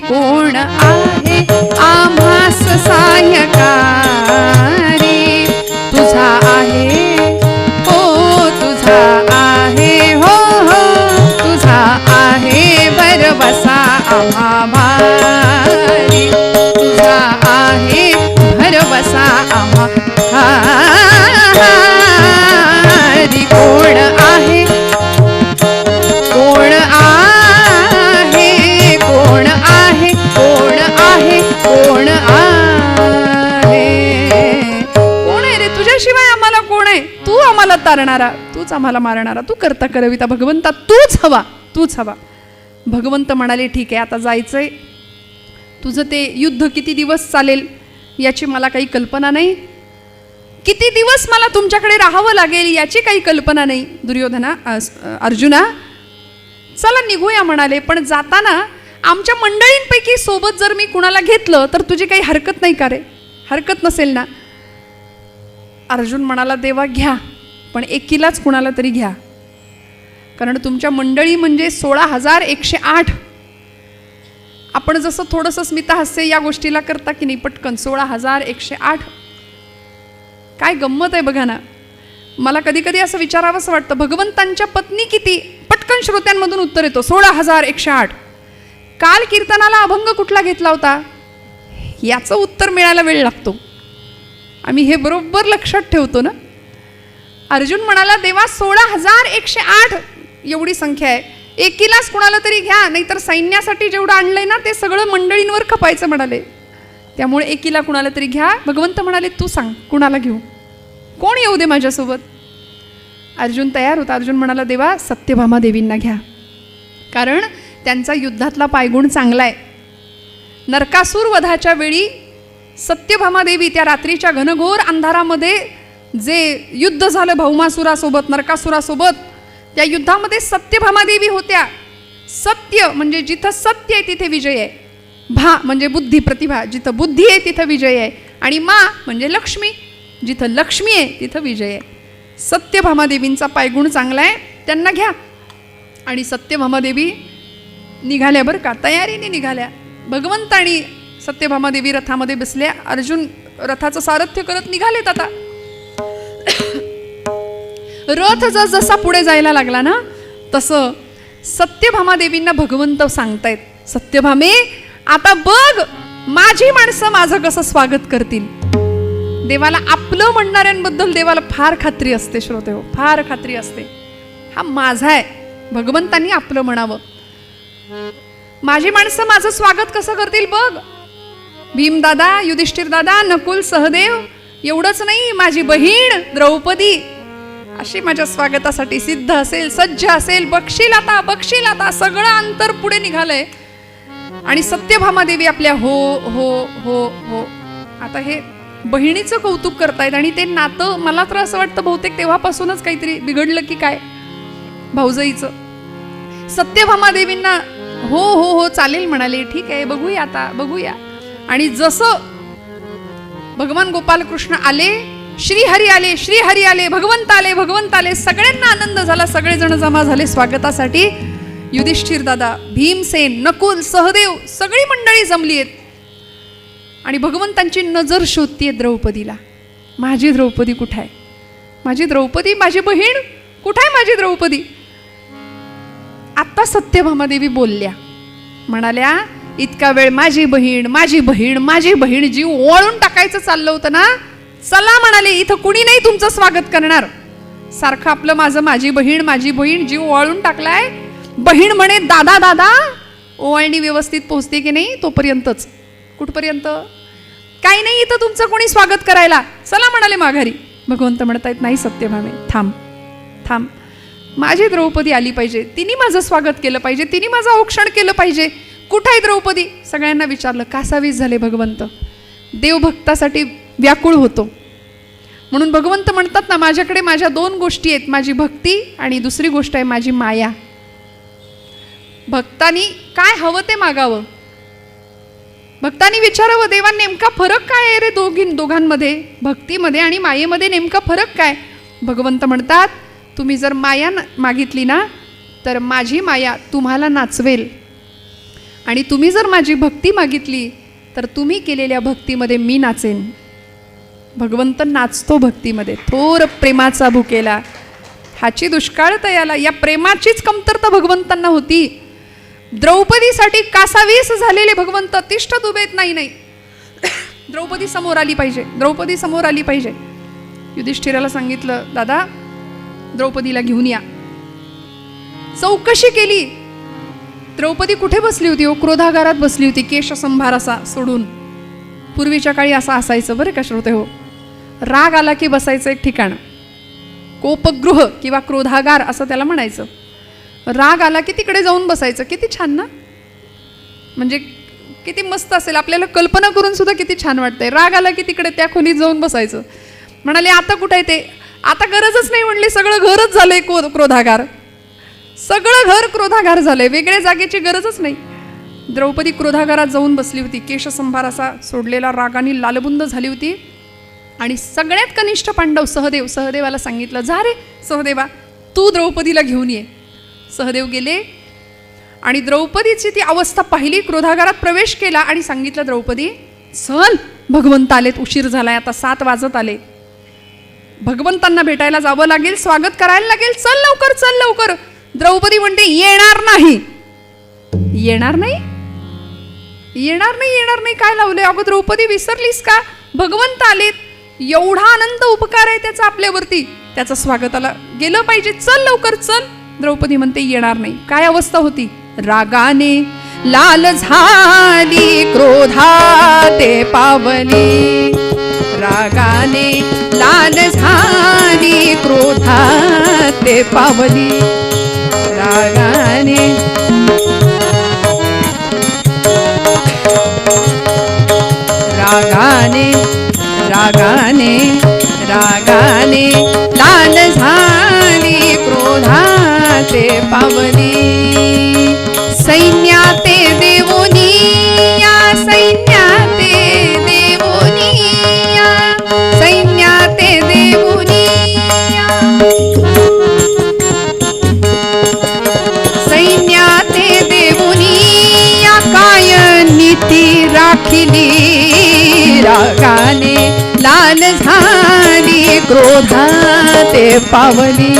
कोण आहे आम्हास सहाय्यकारी? तुझा आहे हो, तुझा आहे हो, तुझा आहे भरवसा आम्हा भारी. तुझा आहे भरवसा आम्हा भारी. कोण आहे, कोण आहे, कोण आहे, कोण आहे, कोण आहे? कोण आहे रे तुझ्याशिवाय? आम्हाला कोण आहे? तू आम्हाला तारणारा, तूच आम्हाला मारणारा, तू करता करविता भगवंता, तूच हवा, तूच हवा. भगवंत म्हणाले, ठीक आहे आता जायचंय. तुझं ते युद्ध किती दिवस चालेल याची मला काही कल्पना नाही, किती दिवस मला तुमच्याकडे राहावं लागेल याची काही कल्पना नाही. दुर्योधना अर्जुना चला निघूया म्हणाले, पण जाताना आमच्या मंडळींपैकी सोबत जर मी कुणाला घेतलं तर तुझी काही हरकत नाही का रे? हरकत नसेल ना? अर्जुन म्हणाला, देवा घ्या, पण एकीलाच कुणाला तरी घ्या, कारण तुमच्या मंडळी म्हणजे 16,108. आपण जसं थोडंसं स्मितहास्य या गोष्टीला करता की नाही, पटकन 16,108. काय गंमत आहे बघा ना. मला कधी कधी असं विचारावंसं वाटतं, भगवंतांच्या पत्नी किती? पटकन श्रोत्यांमधून उत्तर येतो 16,108. काल कीर्तनाला अभंग कुठला घेतला होता याचं उत्तर मिळायला वेळ लागतो. आम्ही हे बरोबर लक्षात ठेवतो ना. अर्जुन म्हणाला, देवा 16,108 एवढी संख्या आहे, एकीलाच कुणाला तरी घ्या, नाहीतर सैन्यासाठी जेवढं आणलंय ना ते सगळं मंडळींवर खपायचं म्हणाले. त्यामुळे एकीला कुणाला तरी घ्या. भगवंत म्हणाले, तू सांग कुणाला घेऊ, कोण येऊ दे माझ्यासोबत? अर्जुन तयार होता. अर्जुन म्हणाला, देवा सत्यभामा देवींना घ्या, कारण त्यांचा युद्धातला पायगुण चांगला आहे. नरकासूर वधाच्या वेळी सत्यभामा देवी त्या रात्रीच्या घनघोर अंधारामध्ये जे युद्ध झालं भौमासुरासोबत, नरकासुरासोबत, त्या युद्धामध्ये सत्यभामा देवी होत्या. सत्य म्हणजे जिथं सत्य आहे तिथे विजय आहे, भा म्हणजे बुद्धी प्रतिभा, जिथं बुद्धी आहे तिथं विजय आहे, आणि मा म्हणजे लक्ष्मी, जिथं लक्ष्मी आहे तिथं विजय आहे. सत्यभामा देवींचा पायगुण चांगला आहे, त्यांना घ्या. आणि सत्यभामा देवी निघाल्या बरं का, तयारीने निघाल्या. भगवंत आणि सत्यभामा देवी रथामध्ये बसल्या. अर्जुन रथाचं सारथ्य करत निघालेत. आता रथ जसा पुढे जायला लागला ना तसं सत्यभामा देवींना भगवंत सांगतायत, सत्यभामे आता बघ माझी माणसं माझं कसं स्वागत करतील. देवाला आपलं म्हणणाऱ्यांबद्दल देवाला फार खात्री असते श्रोते हो, फार खात्री असते. हा माझा आहे, भगवंतांनी आपलं म्हणावं. माझी माणसं माझं स्वागत कसं करतील बघ. भीमदादा, युधिष्ठिर दादा, नकुल, सहदेव, एवढंच नाही माझी बहीण द्रौपदी अशी माझ्या स्वागतासाठी सिद्ध असेल, सज्ज असेल. बघशील आता सगळं अंतर पुढे निघालंय. आणि सत्यभामा देवी आपल्या हो हो हो हो आता हे बहिणीचं कौतुक करतायत. आणि ते नातं मला तर असं वाटतं बहुतेक तेव्हापासूनच काहीतरी बिघडलं की काय भाऊजाईचं. सत्यभामा देवींना हो हो हो चालेल म्हणाले, ठीक आहे बघूया आता बघूया. आणि जसं भगवान गोपाल कृष्ण आले, श्रीहरी आले, श्रीहरी आले, भगवंत आले, भगवंत आले, सगळ्यांना आनंद झाला. सगळेजण जमा झाले स्वागतासाठी. युधिष्ठिर दादा, भीमसेन, नकुल, सहदेव सगळी मंडळी जमली आहेत. आणि भगवंतांची नजर शोधतीये द्रौपदीला. माझी द्रौपदी कुठे आहे? माझी द्रौपदी, माझी बहीण कुठे आहे? माझी द्रौपदी. आता सत्यभामा देवी बोलल्या, म्हणाल्या इतका वेळ माझी बहीण माझी बहीण माझी बहीण जीव ओळून टाकायचं चाललं होतं ना, चला म्हणाले इथं कुणी नाही तुमचं स्वागत करणार. सारखं आपलं माझं माझी बहीण जीव ओवाळून टाकलाय. बहीण म्हणे दादा दादा, ओवाळणी व्यवस्थित पोहोचते की नाही तोपर्यंतच. कुठपर्यंत? काही नाही इथं तुमचं कोणी स्वागत करायला, चला म्हणाले माघारी. भगवंत म्हणतायत नाही सत्यभामे थांब थांब, माझी द्रौपदी आली पाहिजे, तिने माझं स्वागत केलं पाहिजे, तिने माझं औक्षण केलं पाहिजे. कुठं आहे द्रौपदी? सगळ्यांना विचारलं. कासावीस झाले भगवंत. देवभक्तासाठी व्याकुळ होतो. म्हणून भगवंत म्हणतात ना, माझ्याकडे माझ्या 2 गोष्टी आहेत, माझी भक्ती आणि दुसरी गोष्ट आहे माझी माया. भक्तांनी काय हवं ते मागावं. भक्तांनी विचारावं, देवा नेमका फरक काय आहे रे दोघांमध्ये, भक्तीमध्ये आणि मायेमध्ये नेमका फरक काय? भगवंत म्हणतात, तुम्ही जर माया मागितली ना तर माझी माया तुम्हाला नाचवेल, आणि तुम्ही जर माझी भक्ती मागितली तर तुम्ही केलेल्या भक्तीमध्ये मी नाचेन. भगवंत नाचतो भक्तीमध्ये. थोर प्रेमाचा भुकेला हाची दुष्काळ तयाला. या प्रेमाचीच कमतरता भगवंतांना होती. द्रौपदीसाठी कासावीस झालेले भगवंत तिष्ठत उभेत. नाही द्रौपदी समोर आली पाहिजे, द्रौपदी समोर आली पाहिजे. युधिष्ठिराला सांगितलं, दादा द्रौपदीला घेऊन या. चौकशी केली. द्रौपदी कुठे बसली होती? क्रोधागारात बसली होती, केशसंभार असा सोडून. पूर्वीच्या काळी असं असायचं बरं का श्रोते हो. राग आला की बसायचं एक ठिकाण, कोपगृह किंवा क्रोधागार असं त्याला म्हणायचं. राग आला की तिकडे जाऊन बसायचं. किती छान ना, म्हणजे किती मस्त असेल. आपल्याला कल्पना करून सुद्धा किती छान वाटतंय. राग आला की तिकडे त्या खोलीत जाऊन बसायचं. म्हणाले आता कुठे आहे ते? आता गरजच नाही म्हणली, सगळं घरच झालंय क्रोधागार. सगळं घर क्रोधागार झालंय, वेगळ्या जागेची गरजच नाही. द्रौपदी क्रोधागारात जाऊन बसली होती, केशसंभार असा सोडलेला, रागाने लालबुंद झाली होती. आणि सगळ्यात कनिष्ठ पांडव सहदेवाला सांगितलं, जा रे सहदेवा, तू द्रौपदीला घेऊन ये. सहदेव गेले आणि द्रौपदीची ती अवस्था पाहिली. क्रोधागारात प्रवेश केला आणि सांगितलं, द्रौपदी चल, भगवंत आलेत, उशीर झालाय, आता 7 वाजत आले, भगवंतांना भेटायला जावं लागेल, स्वागत करायला लागेल, चल लवकर, चल लवकर. द्रौपदी म्हणते, येणार नाही. येणार नाही, येणार नाही, येणार नाही काय लावलंय? अगं द्रौपदी विसरलीस का? भगवंत आलेत, एवढा आनंद उपकार आहे त्याचा आपल्यावरती, त्याचं स्वागताला गेलं पाहिजे, चल लवकर चल. द्रौपदी म्हणते, येणार नाही. काय अवस्था होती? रागाने लाल झाली, क्रोधाते पावली. रागाने लाल झाली, क्रोधाते पावली. रागाने रागाने रागाने रागाने लाल झाली, क्रोधाते पावली. सैन्याते देवोनिया, सैन्याते देवोनिया, सैन्याते देवोनिया, सैन्याते देवोनिया, काय नीती राखिली. रागाने लाल झाली, क्रोधाते पावली.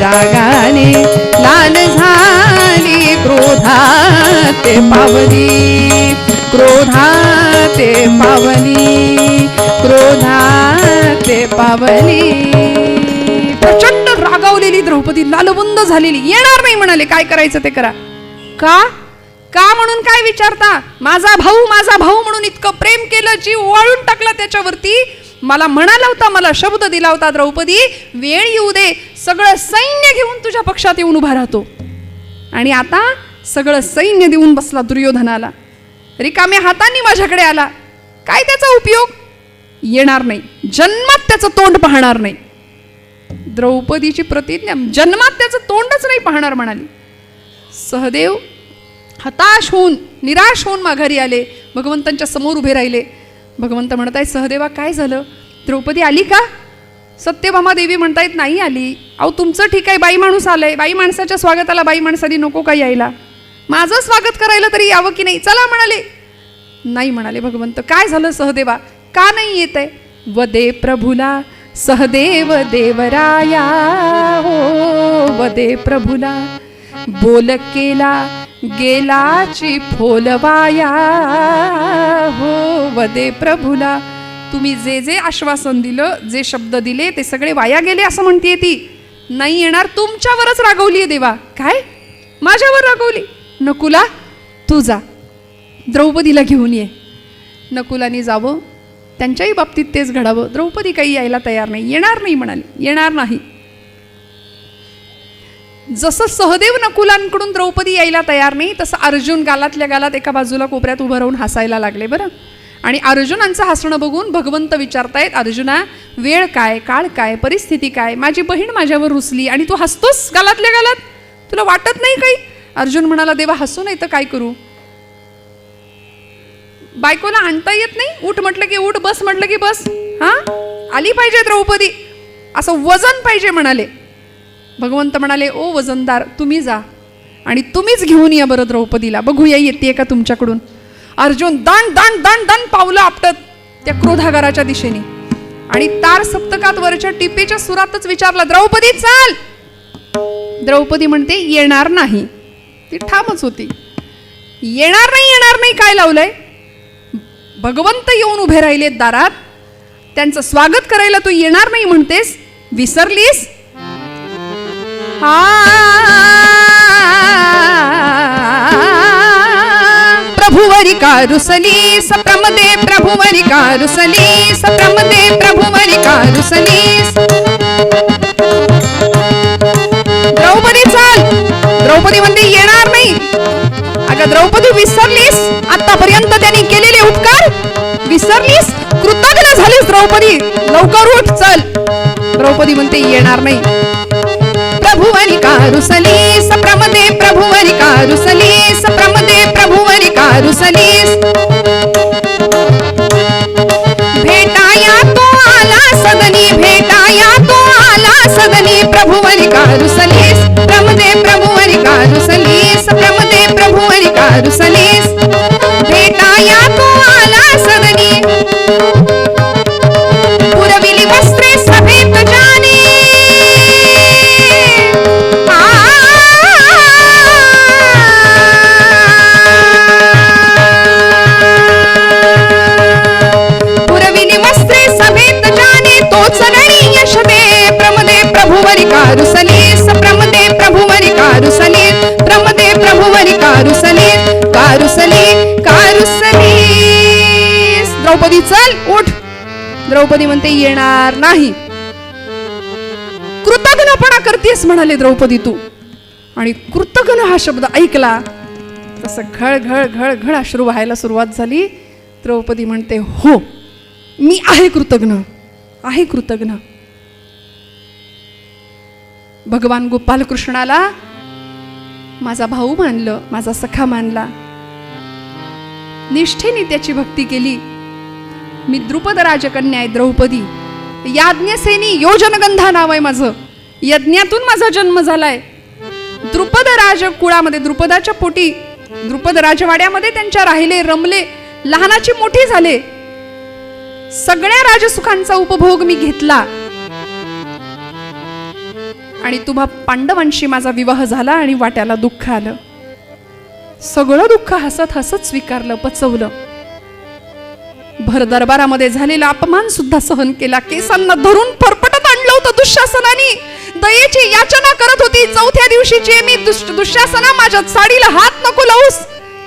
रागाने लाल झाली, क्रोधाते पावली. क्रोधाते पावली, क्रोधाते पावली. प्रचंड रागावलेली द्रौपदी, लालबुंद झालेली. येणार नाही म्हणाले, काय करायचं ते करा. का का म्हणून काय विचारता? माझा भाऊ म्हणून इतकं प्रेम केलं, जीव वाळून टाकला त्याच्यावरती. मला म्हणाला होता, मला शब्द दिला होता, द्रौपदी वेळ येऊ दे, सगळं सैन्य घेऊन तुझ्या पक्षात येऊन उभा राहतो. आणि आता सगळं सैन्य देऊन बसला दुर्योधनाला, रिकाम्या हातांनी माझ्याकडे आला. काय त्याचा उपयोग? येणार नाही, जन्मात त्याचं तोंड पाहणार नाही. द्रौपदीची प्रतिज्ञा, जन्मात त्याचं तोंडच नाही पाहणार म्हणाली. सहदेव हताश होऊन, निराश होऊन माघारी आले, भगवंतांच्या समोर उभे राहिले. भगवंत म्हणतायत, सहदेवा काय झालं? द्रौपदी आली का? सत्यभामा देवी म्हणतायत, नाही आली. अहो तुमचं ठीक आहे, बाई माणूस आलंय, बाई माणसाच्या स्वागताला बाई माणसाने नको का यायला? माझं स्वागत करायला तरी यावं की नाही? चला म्हणाले. नाही म्हणाले भगवंत. काय झालं सहदेवा, का नाही येत आहे? वदे प्रभुला सहदेव देवराया, हो वदे प्रभुला, बोल केला गेलाची फोलवाया, हो वदे प्रभुला. तुम्ही जे जे आश्वासन दिलं, जे शब्द दिले, ते सगळे वाया गेले असं म्हणतीये ती. नाही येणार, तुमच्यावरच रागवली आहे देवा. काय? माझ्यावर रागवली? नकुला तू जा, द्रौपदीला घेऊन ये. नकुलाने जावं, त्यांच्याही बाबतीत तेच घडावं. द्रौपदी काही यायला तयार नाही, येणार नाही म्हणाली, येणार नाही. जसं सहदेव नकुलांकडून द्रौपदी यायला तयार नाही, तसं अर्जुन गालातल्या गालात एका बाजूला कोपऱ्यात उभं राहून हसायला लागले बरं. आणि अर्जुनांचं हसणं बघून भगवंत विचारतायत, अर्जुना वेळ काय, काळ काय, परिस्थिती काय, माझी बहीण माझ्यावर रुसली आणि तू हसतोस गालातल्या गालात, तुला वाटत नाही काही? अर्जुन म्हणाला, देवा हसू नाही तर काय करू? बायकोला आणता येत नाही, उठ म्हटलं की उठ, बस म्हटलं की बस. हा, आली पाहिजे द्रौपदी, असं वजन पाहिजे म्हणाले. भगवंत म्हणाले, ओ वजनदार तुम्ही जा आणि तुम्हीच घेऊन या बरं द्रौपदीला, बघूया येते का तुमच्याकडून. अर्जुन दान दान दान दान पावलं आपटत त्या क्रोधागाराच्या दिशेने आणि तार सप्तकात वरच्या टिपेच्या सुरातच विचारला, द्रौपदी चाल. द्रौपदी म्हणते, येणार नाही. ती ठामच होती, येणार नाही येणार नाही काय लावलंय. भगवंत येऊन उभे राहिले दारात, त्यांचं स्वागत करायला तू येणार नाही म्हणतेस, विसरलीस? प्रभुवरी कारुसलीस प्रमदे, प्रभुवरी कारुसलीस प्रमदे, प्रभुवरी कारुसलीस. द्रौपदी चाल. द्रौपदी म्हणते, येणार नाही. अगं द्रौपदी विसरलीस आतापर्यंत त्यांनी केलेले उपकार? विसरलीस? कृतज्ञ झालीस द्रौपदी, लवकर उठ चल. द्रौपदी म्हणते, येणार नाही. प्रभुवरी कारुसलीस प्रमदे, प्रभुवरी कारुसलीस प्रमदे, प्रभुवरी कारुसलीस. भेटाया तो आला सदनी, भेटाया तो आला सदनी, प्रभुवरी कारुसलीस प्रमदे, प्रभुवरी कारुसलीस प्रमदे, प्रभुवरी कारुसलीस. भेटाया तो आला सदनी, पुरविली वस्त्रे सभेत जाने. पुरविली वस्त्रे सभेत जाने, तोच गणी यश दे. प्रमदे, प्रभुवरी कारुसलीस प्रमदे, प्रभुवरी कारुसलीस प्रमदे, प्रभुवरी कारुसलीस. कारुसली कारुसलीस. द्रौपदी चल उठ. द्रौपदी म्हणते, येणार नाही. कृतज्ञपणा करतेस म्हणाले द्रौपदी तू. आणि कृतज्ञ हा शब्द ऐकला तसं घळ घळ घळ घळ अश्रू व्हायला सुरुवात झाली. द्रौपदी म्हणते, हो मी आहे कृतज्ञ, आहे कृतज्ञ. भगवान गोपाल कृष्णाला माझा भाऊ मानलं, माझा सखा मानला, निष्ठेने त्याची भक्ती केली. मी द्रुपद राजकन्या आहे द्रौपदी. याज्ञसेनी योजनगंधा नाव आहे माझं, यज्ञातून माझा जन्म झालाय. द्रुपद राजकुळामध्ये, द्रुपदाच्या पोटी, द्रुपद राजवाड्यामध्ये त्यांच्या राहिले, रमले, लहानाची मोठी झाले. सगळ्या राजसुखांचा उपभोग मी घेतला आणि तुम्हा पांडवांशी माझा विवाह झाला आणि वाट्याला दुःख आलं. सगळं दुःख हसत हसत स्वीकारलं, पचवलं. भर दरबारामध्ये झालेला अपमान सुद्धा सहन केला. केसांना धरून फरफटत आणलं होतं दुःशासनाने. दयेची याचना करत होती. चौथ्या दिवशीची मी दुःशासना, माझ्या साडीला हात नको लावूस.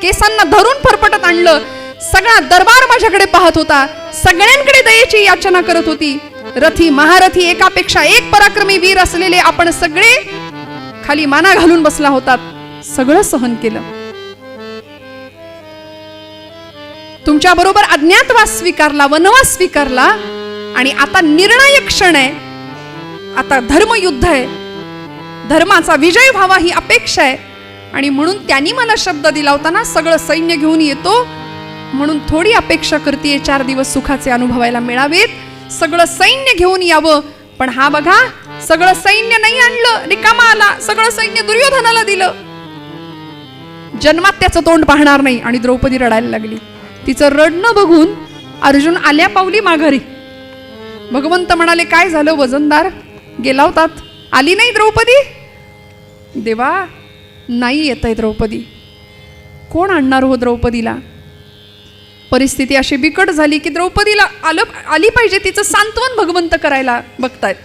केसांना धरून फरफटत आणलं. सगळा दरबार माझ्याकडे पाहत होता. सगळ्यांकडे दयेची याचना करत होती. रथी महारथी, एकापेक्षा एक पराक्रमी वीर असलेले आपण सगळे खाली माना घालून बसला होतात. सगळं सहन केलं. तुमच्या बरोबर अज्ञातवास स्वीकारला, वनवास स्वीकारला आणि आता निर्णायक क्षण आहे. आता धर्मयुद्ध आहे, धर्माचा विजय व्हावा ही अपेक्षा आहे. आणि म्हणून त्यांनी मला शब्द दिला होता ना, सगळं सैन्य घेऊन येतो, म्हणून थोडी अपेक्षा करते 4 दिवस सुखाचे अनुभवायला मिळावेत, सगळं सैन्य घेऊन यावं. पण हा बघा, सगळं सैन्य नाही आणलं, रिकामा आला. सगळं सैन्य दुर्योधनाला दिलं. जन्मात त्याचं तोंड पाहणार नाही. आणि द्रौपदी रडायला लागली. तिचं रडणं बघून अर्जुन आल्या पावली माघारी. भगवंत म्हणाले, काय झालं वजनदार, गेला होतात, आली नाही द्रौपदी? देवा नाही येतंय द्रौपदी. कोण आणणार हो द्रौपदीला? परिस्थिती अशी बिकट झाली की द्रौपदीला आली पाहिजे. तिचं सांत्वन भगवंत करायला बघतायत.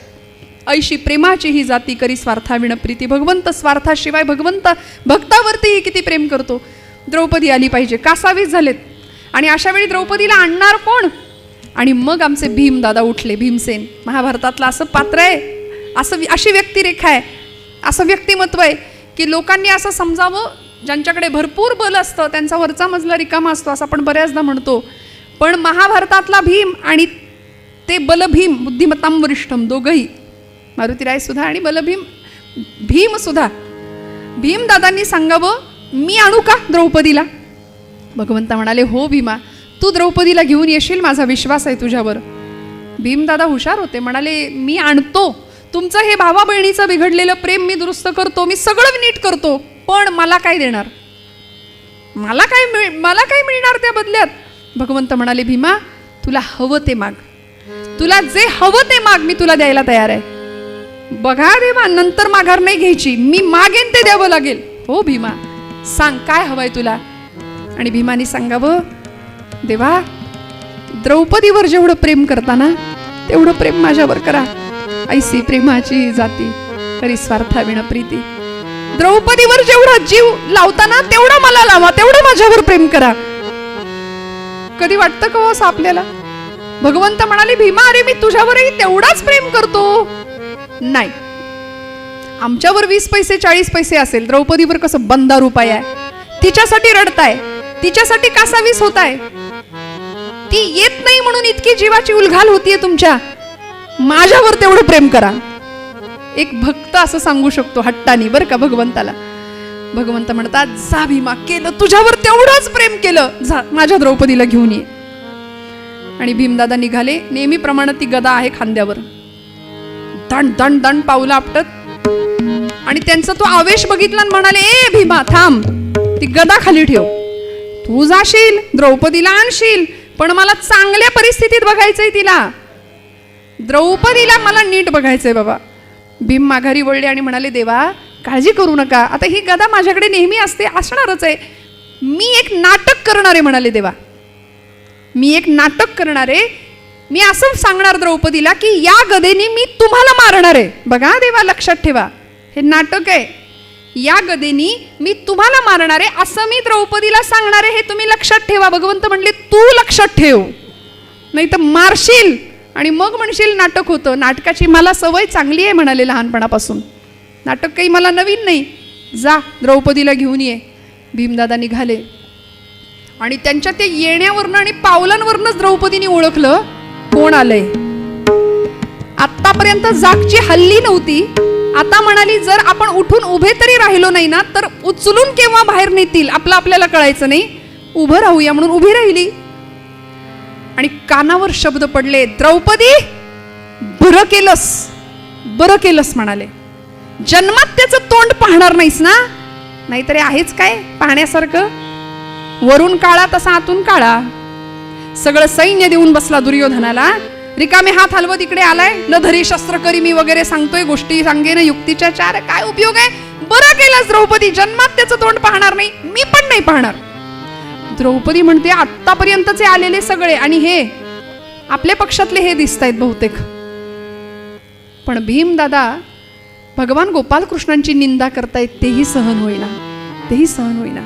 ऐशी प्रेमाची ही जाती करी स्वार्थाविण प्रीती. भगवंत स्वार्थाशिवाय, भगवंत भक्तावरतीही किती प्रेम करतो. द्रौपदी आली पाहिजे. कासावीस झालेत. आणि अशा वेळी द्रौपदीला आणणार कोण? आणि मग आमचे भीम दादा उठले. भीमसेन महाभारतातला असं पात्र आहे, अशी व्यक्तिरेखा आहे. असं व्यक्तिमत्व आहे की लोकांनी असं समजावं, ज्यांच्याकडे भरपूर बल असतं त्यांचा वरचा मजला रिकामा असतो असं आपण बऱ्याचदा म्हणतो. पण महाभारतातला भीम आणि ते बलभीम, बुद्धिमत्ताम वरिष्ठम, दोघंही मारुतीराय सुद्धा आणि बलभीम भीम सुद्धा, भीमदादांनी सांगावं मी आणू का द्रौपदीला. भगवंत म्हणाले हो भीमा, तू द्रौपदीला घेऊन येशील, माझा विश्वास आहे तुझ्यावर. भीमदादा हुशार होते, म्हणाले मी आणतो, तुमचं हे भावा बहिणीचं बिघडलेलं प्रेम मी दुरुस्त करतो, मी सगळं नीट करतो, पण मला काय देणार, मला काय मिळणार त्या बदल्यात. भगवंत म्हणाले भीमा तुला हवं ते माग, तुला जे हवं ते माग, मी तुला द्यायला तयार आहे. बघा देवा, नंतर माघार नाही घ्यायची, मी मागेन ते द्यावं लागेल. हो भीमा सांग काय हवंय तुला. आणि भीमाने सांगावं देवा, द्रौपदीवर जेवढं प्रेम करताना तेवढं प्रेम माझ्यावर करा. ऐसी प्रेमाची जाती तरी स्वार्थाविण प्रीती. द्रौपदीवर जेवढा जीव लावताना तेवढा मला लावा, तेवढं माझ्यावर प्रेम करा. कधी वाटतं का असं आपल्याला. भगवंत म्हणाले भीमा अरे मी तुझ्यावरही तेवढाच प्रेम करतो. नाही, आमच्यावर 20 पैसे 40 पैसे असेल, द्रौपदीवर कसं बंदा रुपये आहे, तिच्यासाठी रडताय, तिच्यासाठी कासावीस होताय, ती येत नाही म्हणून इतकी जीवाची उलघाल होतीये तुमच्या, माझ्यावर तेवढं प्रेम करा. एक भक्त असं सांगू शकतो हट्टानी बरं का भगवंताला. भगवंत म्हणतात जा भीमा, केलं तुझ्यावर तेवढंच प्रेम केलं, जा माझ्या द्रौपदीला घेऊन ये. आणि भीमदादा निघाले, नेहमीप्रमाणे ती गदा आहे खांद्यावर, दंड दंड दंड पावलं आपटत. आणि त्यांचा तो आवेश बघितला आणि म्हणाले ए भीमा थांब, ती गदा खाली ठेव, तू जाशील द्रौपदीला आणशील, पण मला चांगल्या परिस्थितीत बघायचंय तिला, द्रौपदीला मला नीट बघायचंय बाबा. भीम माघारी वळले आणि म्हणाले देवा काळजी करू नका, आता ही गदा माझ्याकडे नेहमी असते, असणारच आहे, मी एक नाटक करणार आहे. म्हणाले देवा मी एक नाटक करणार आहे, मी असं सांगणार द्रौपदीला की या गदेने मी तुम्हाला मारणार आहे. बघा देवा लक्षात ठेवा, हे नाटक आहे, या गदेनी मी तुम्हाला मारणार आहे असं मी द्रौपदीला सांगणार आहे, हे तुम्ही लक्षात ठेवा. भगवंत म्हणले तू लक्षात ठेव, नाही तर मारशील आणि मग म्हणशील नाटक होतं. नाटकाची मला सवय चांगली आहे म्हणाले लहानपणापासून, नाटक काही मला नवीन नाही, जा द्रौपदीला घेऊन ये. भीमदादा निघाले आणि त्यांच्या ते येण्यावरनं आणि पावलांवरनंच द्रौपदीने ओळखलं कोण आलंय. आतापर्यंत जागची हल्ली नव्हती, आता म्हणाली जर आपण उठून उभे तरी राहिलो नाही ना तर उचलून केव्हा बाहेर नेतील आपल्याला कळायचं नाही, उभं राहूया म्हणून उभी राहिली. आणि कानावर शब्द पडले द्रौपदी बरं केलंस म्हणाले, जन्मात त्याचं तोंड पाहणार नाहीस ना, नाहीतरी आहेच काय पाहण्यासारखं, वरून काळा तसा आतून काळा. सगळं सैन्य देऊन बसला दुर्योधनाला, रिकामे हात हलवत इकडे आलाय, न धरी शस्त्र करी मी वगैरे सांगतोय, गोष्टी सांगेन युक्तीच्या चार, काय उपयोग आहे. बरं केलंस द्रौपदी, जन्मात त्याचं तोंड पाहणार नाही, मी पण नाही पाहणार. द्रौपदी म्हणते आतापर्यंतचे आलेले सगळे आणि हे आपल्या पक्षातले हे दिसत आहेत बहुतेक. पण भीमदादा भगवान गोपाल कृष्णांची निंदा करतायत तेही सहन होईना.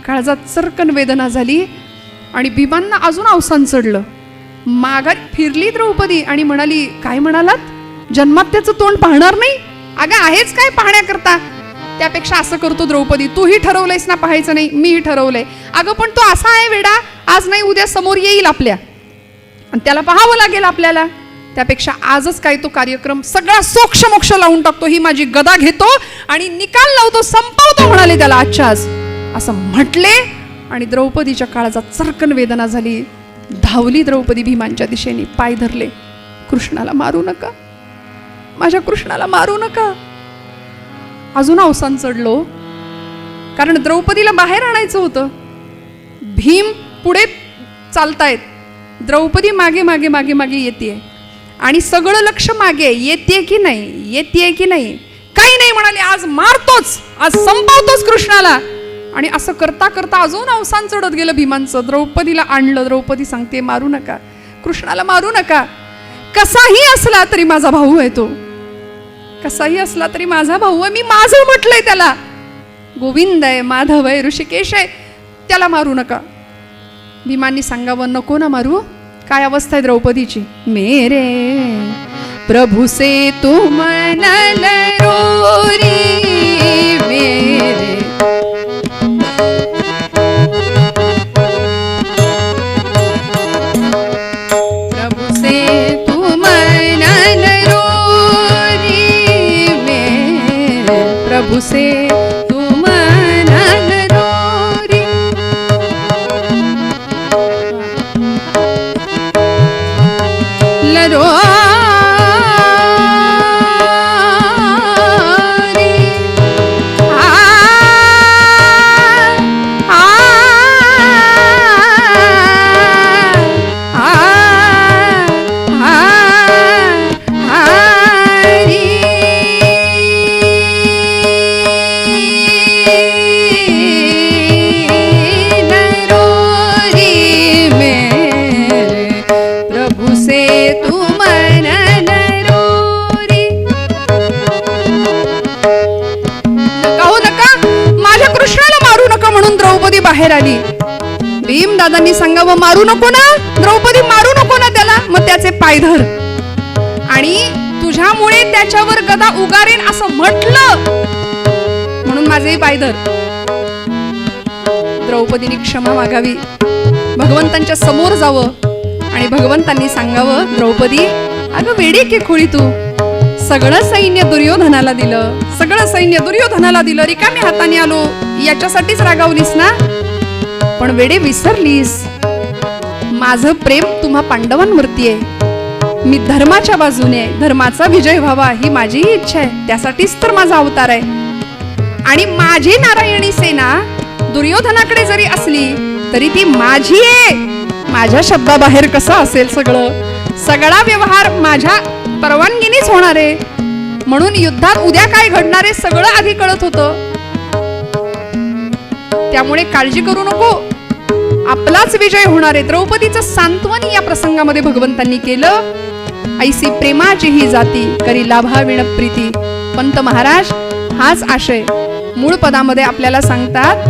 काळजात चरकन वेदना झाली आणि भीमांना अजून अवसान चढलं. माघारी फिरली द्रौपदी आणि म्हणाली काय म्हणालात, जन्मात त्याचं तोंड पाहणार नाही. अगं आहेच काय पाहण्याकरता, त्यापेक्षा असं करतो द्रौपदी, तूही ठरवलंयस ना पाहायचं नाही, मीही ठरवलंय. अगं पण तो असा आहे वेडा, आज नाही उद्या समोर येईल आपल्या आणि त्याला पाहावं लागेल आपल्याला, त्यापेक्षा आजच काय तो कार्यक्रम सगळा सोक्ष मोक्ष लावून टाकतो, ही माझी गदा घेतो आणि निकाल लावतो, संपवतो म्हणाले त्याला आजच्या आज. असं म्हटले आणि द्रौपदीच्या काळजात चरकन वेदना झाली. धावली द्रौपदी भीमांच्या दिशेने, पाय धरले, कृष्णाला मारू नका, माझ्या कृष्णाला मारू नका. अजून अवसान चढलो, कारण द्रौपदीला बाहेर आणायचं होतं. भीम पुढे चालतायत, द्रौपदी मागे मागे मागे मागे येते आणि सगळं लक्ष मागे, येते की नाही, काही नाही म्हणाले, आज मारतोच, आज संपवतोच कृष्णाला. आणि असं करता करता अजून अवसान चढत गेलं भीमांचं. द्रौपदीला आणलं, द्रौपदी सांगते मारू नका, कृष्णाला मारू नका, कसाही असला तरी माझा भाऊ आहे तो, कसाही असला तरी माझा भाऊ आहे, मी माझं म्हटलंय त्याला, गोविंद आहे, माधव आहे, ऋषिकेश आहे, त्याला मारू नका. भीमांनी सांगावं नको ना मारू. काय अवस्था आहे द्रौपदीची, मेरे प्रभू से तू मनल रोरी तुम नरोरी. लरो बाहेर आली. भीमदादांनी सांगावं मारू नको ना द्रौपदी, मारू नको ना त्याला. मग त्याचे पाय धर आणि तुझ्यामुळे त्याच्यावर गदा उगारेन असं म्हटलं म्हणून माझे पाय धर. द्रौपदीने क्षमा मागावी, भगवंतांच्या समोर जावं आणि भगवंतांनी सांगावं द्रौपदी अगं वेडी की खोळी तू, सगळं सैन्य दुर्योधनाला दिलं, सगळं सैन्य दुर्योधनाला दिलं, रिकामी हाताने आलो याच्यासाठीच रागावलीस ना. पण वेडे विसरलीस माझं प्रेम तुम्हा पांडवांवरती आहे. मी धर्माच्या बाजूने आहे, धर्माचा विजय व्हावा ही माझीही इच्छा आहे, त्यासाठीच तर माझा अवतार आहे. आणि माझी नारायणी सेना दुर्योधनाकडे जरी असली तरी ती माझी आहे. माझ्या शब्दाबाहेर कसं असेल सगळा व्यवहार माझ्या परवानगीनेच होणार आहे. म्हणून युद्धात उद्या काय घडणार आहे सगळं आधी कळत होतं. त्यामुळे काळजी करू नको, आपलाच विजय होणार आहे. द्रौपदीचं सांत्वन या प्रसंगामध्ये भगवंतांनी केलं. ऐसी प्रेमाची ही जाती करी लाभाविण प्रीती. पंत महाराज हाच आशय मूळ पदामध्ये आपल्याला सांगतात.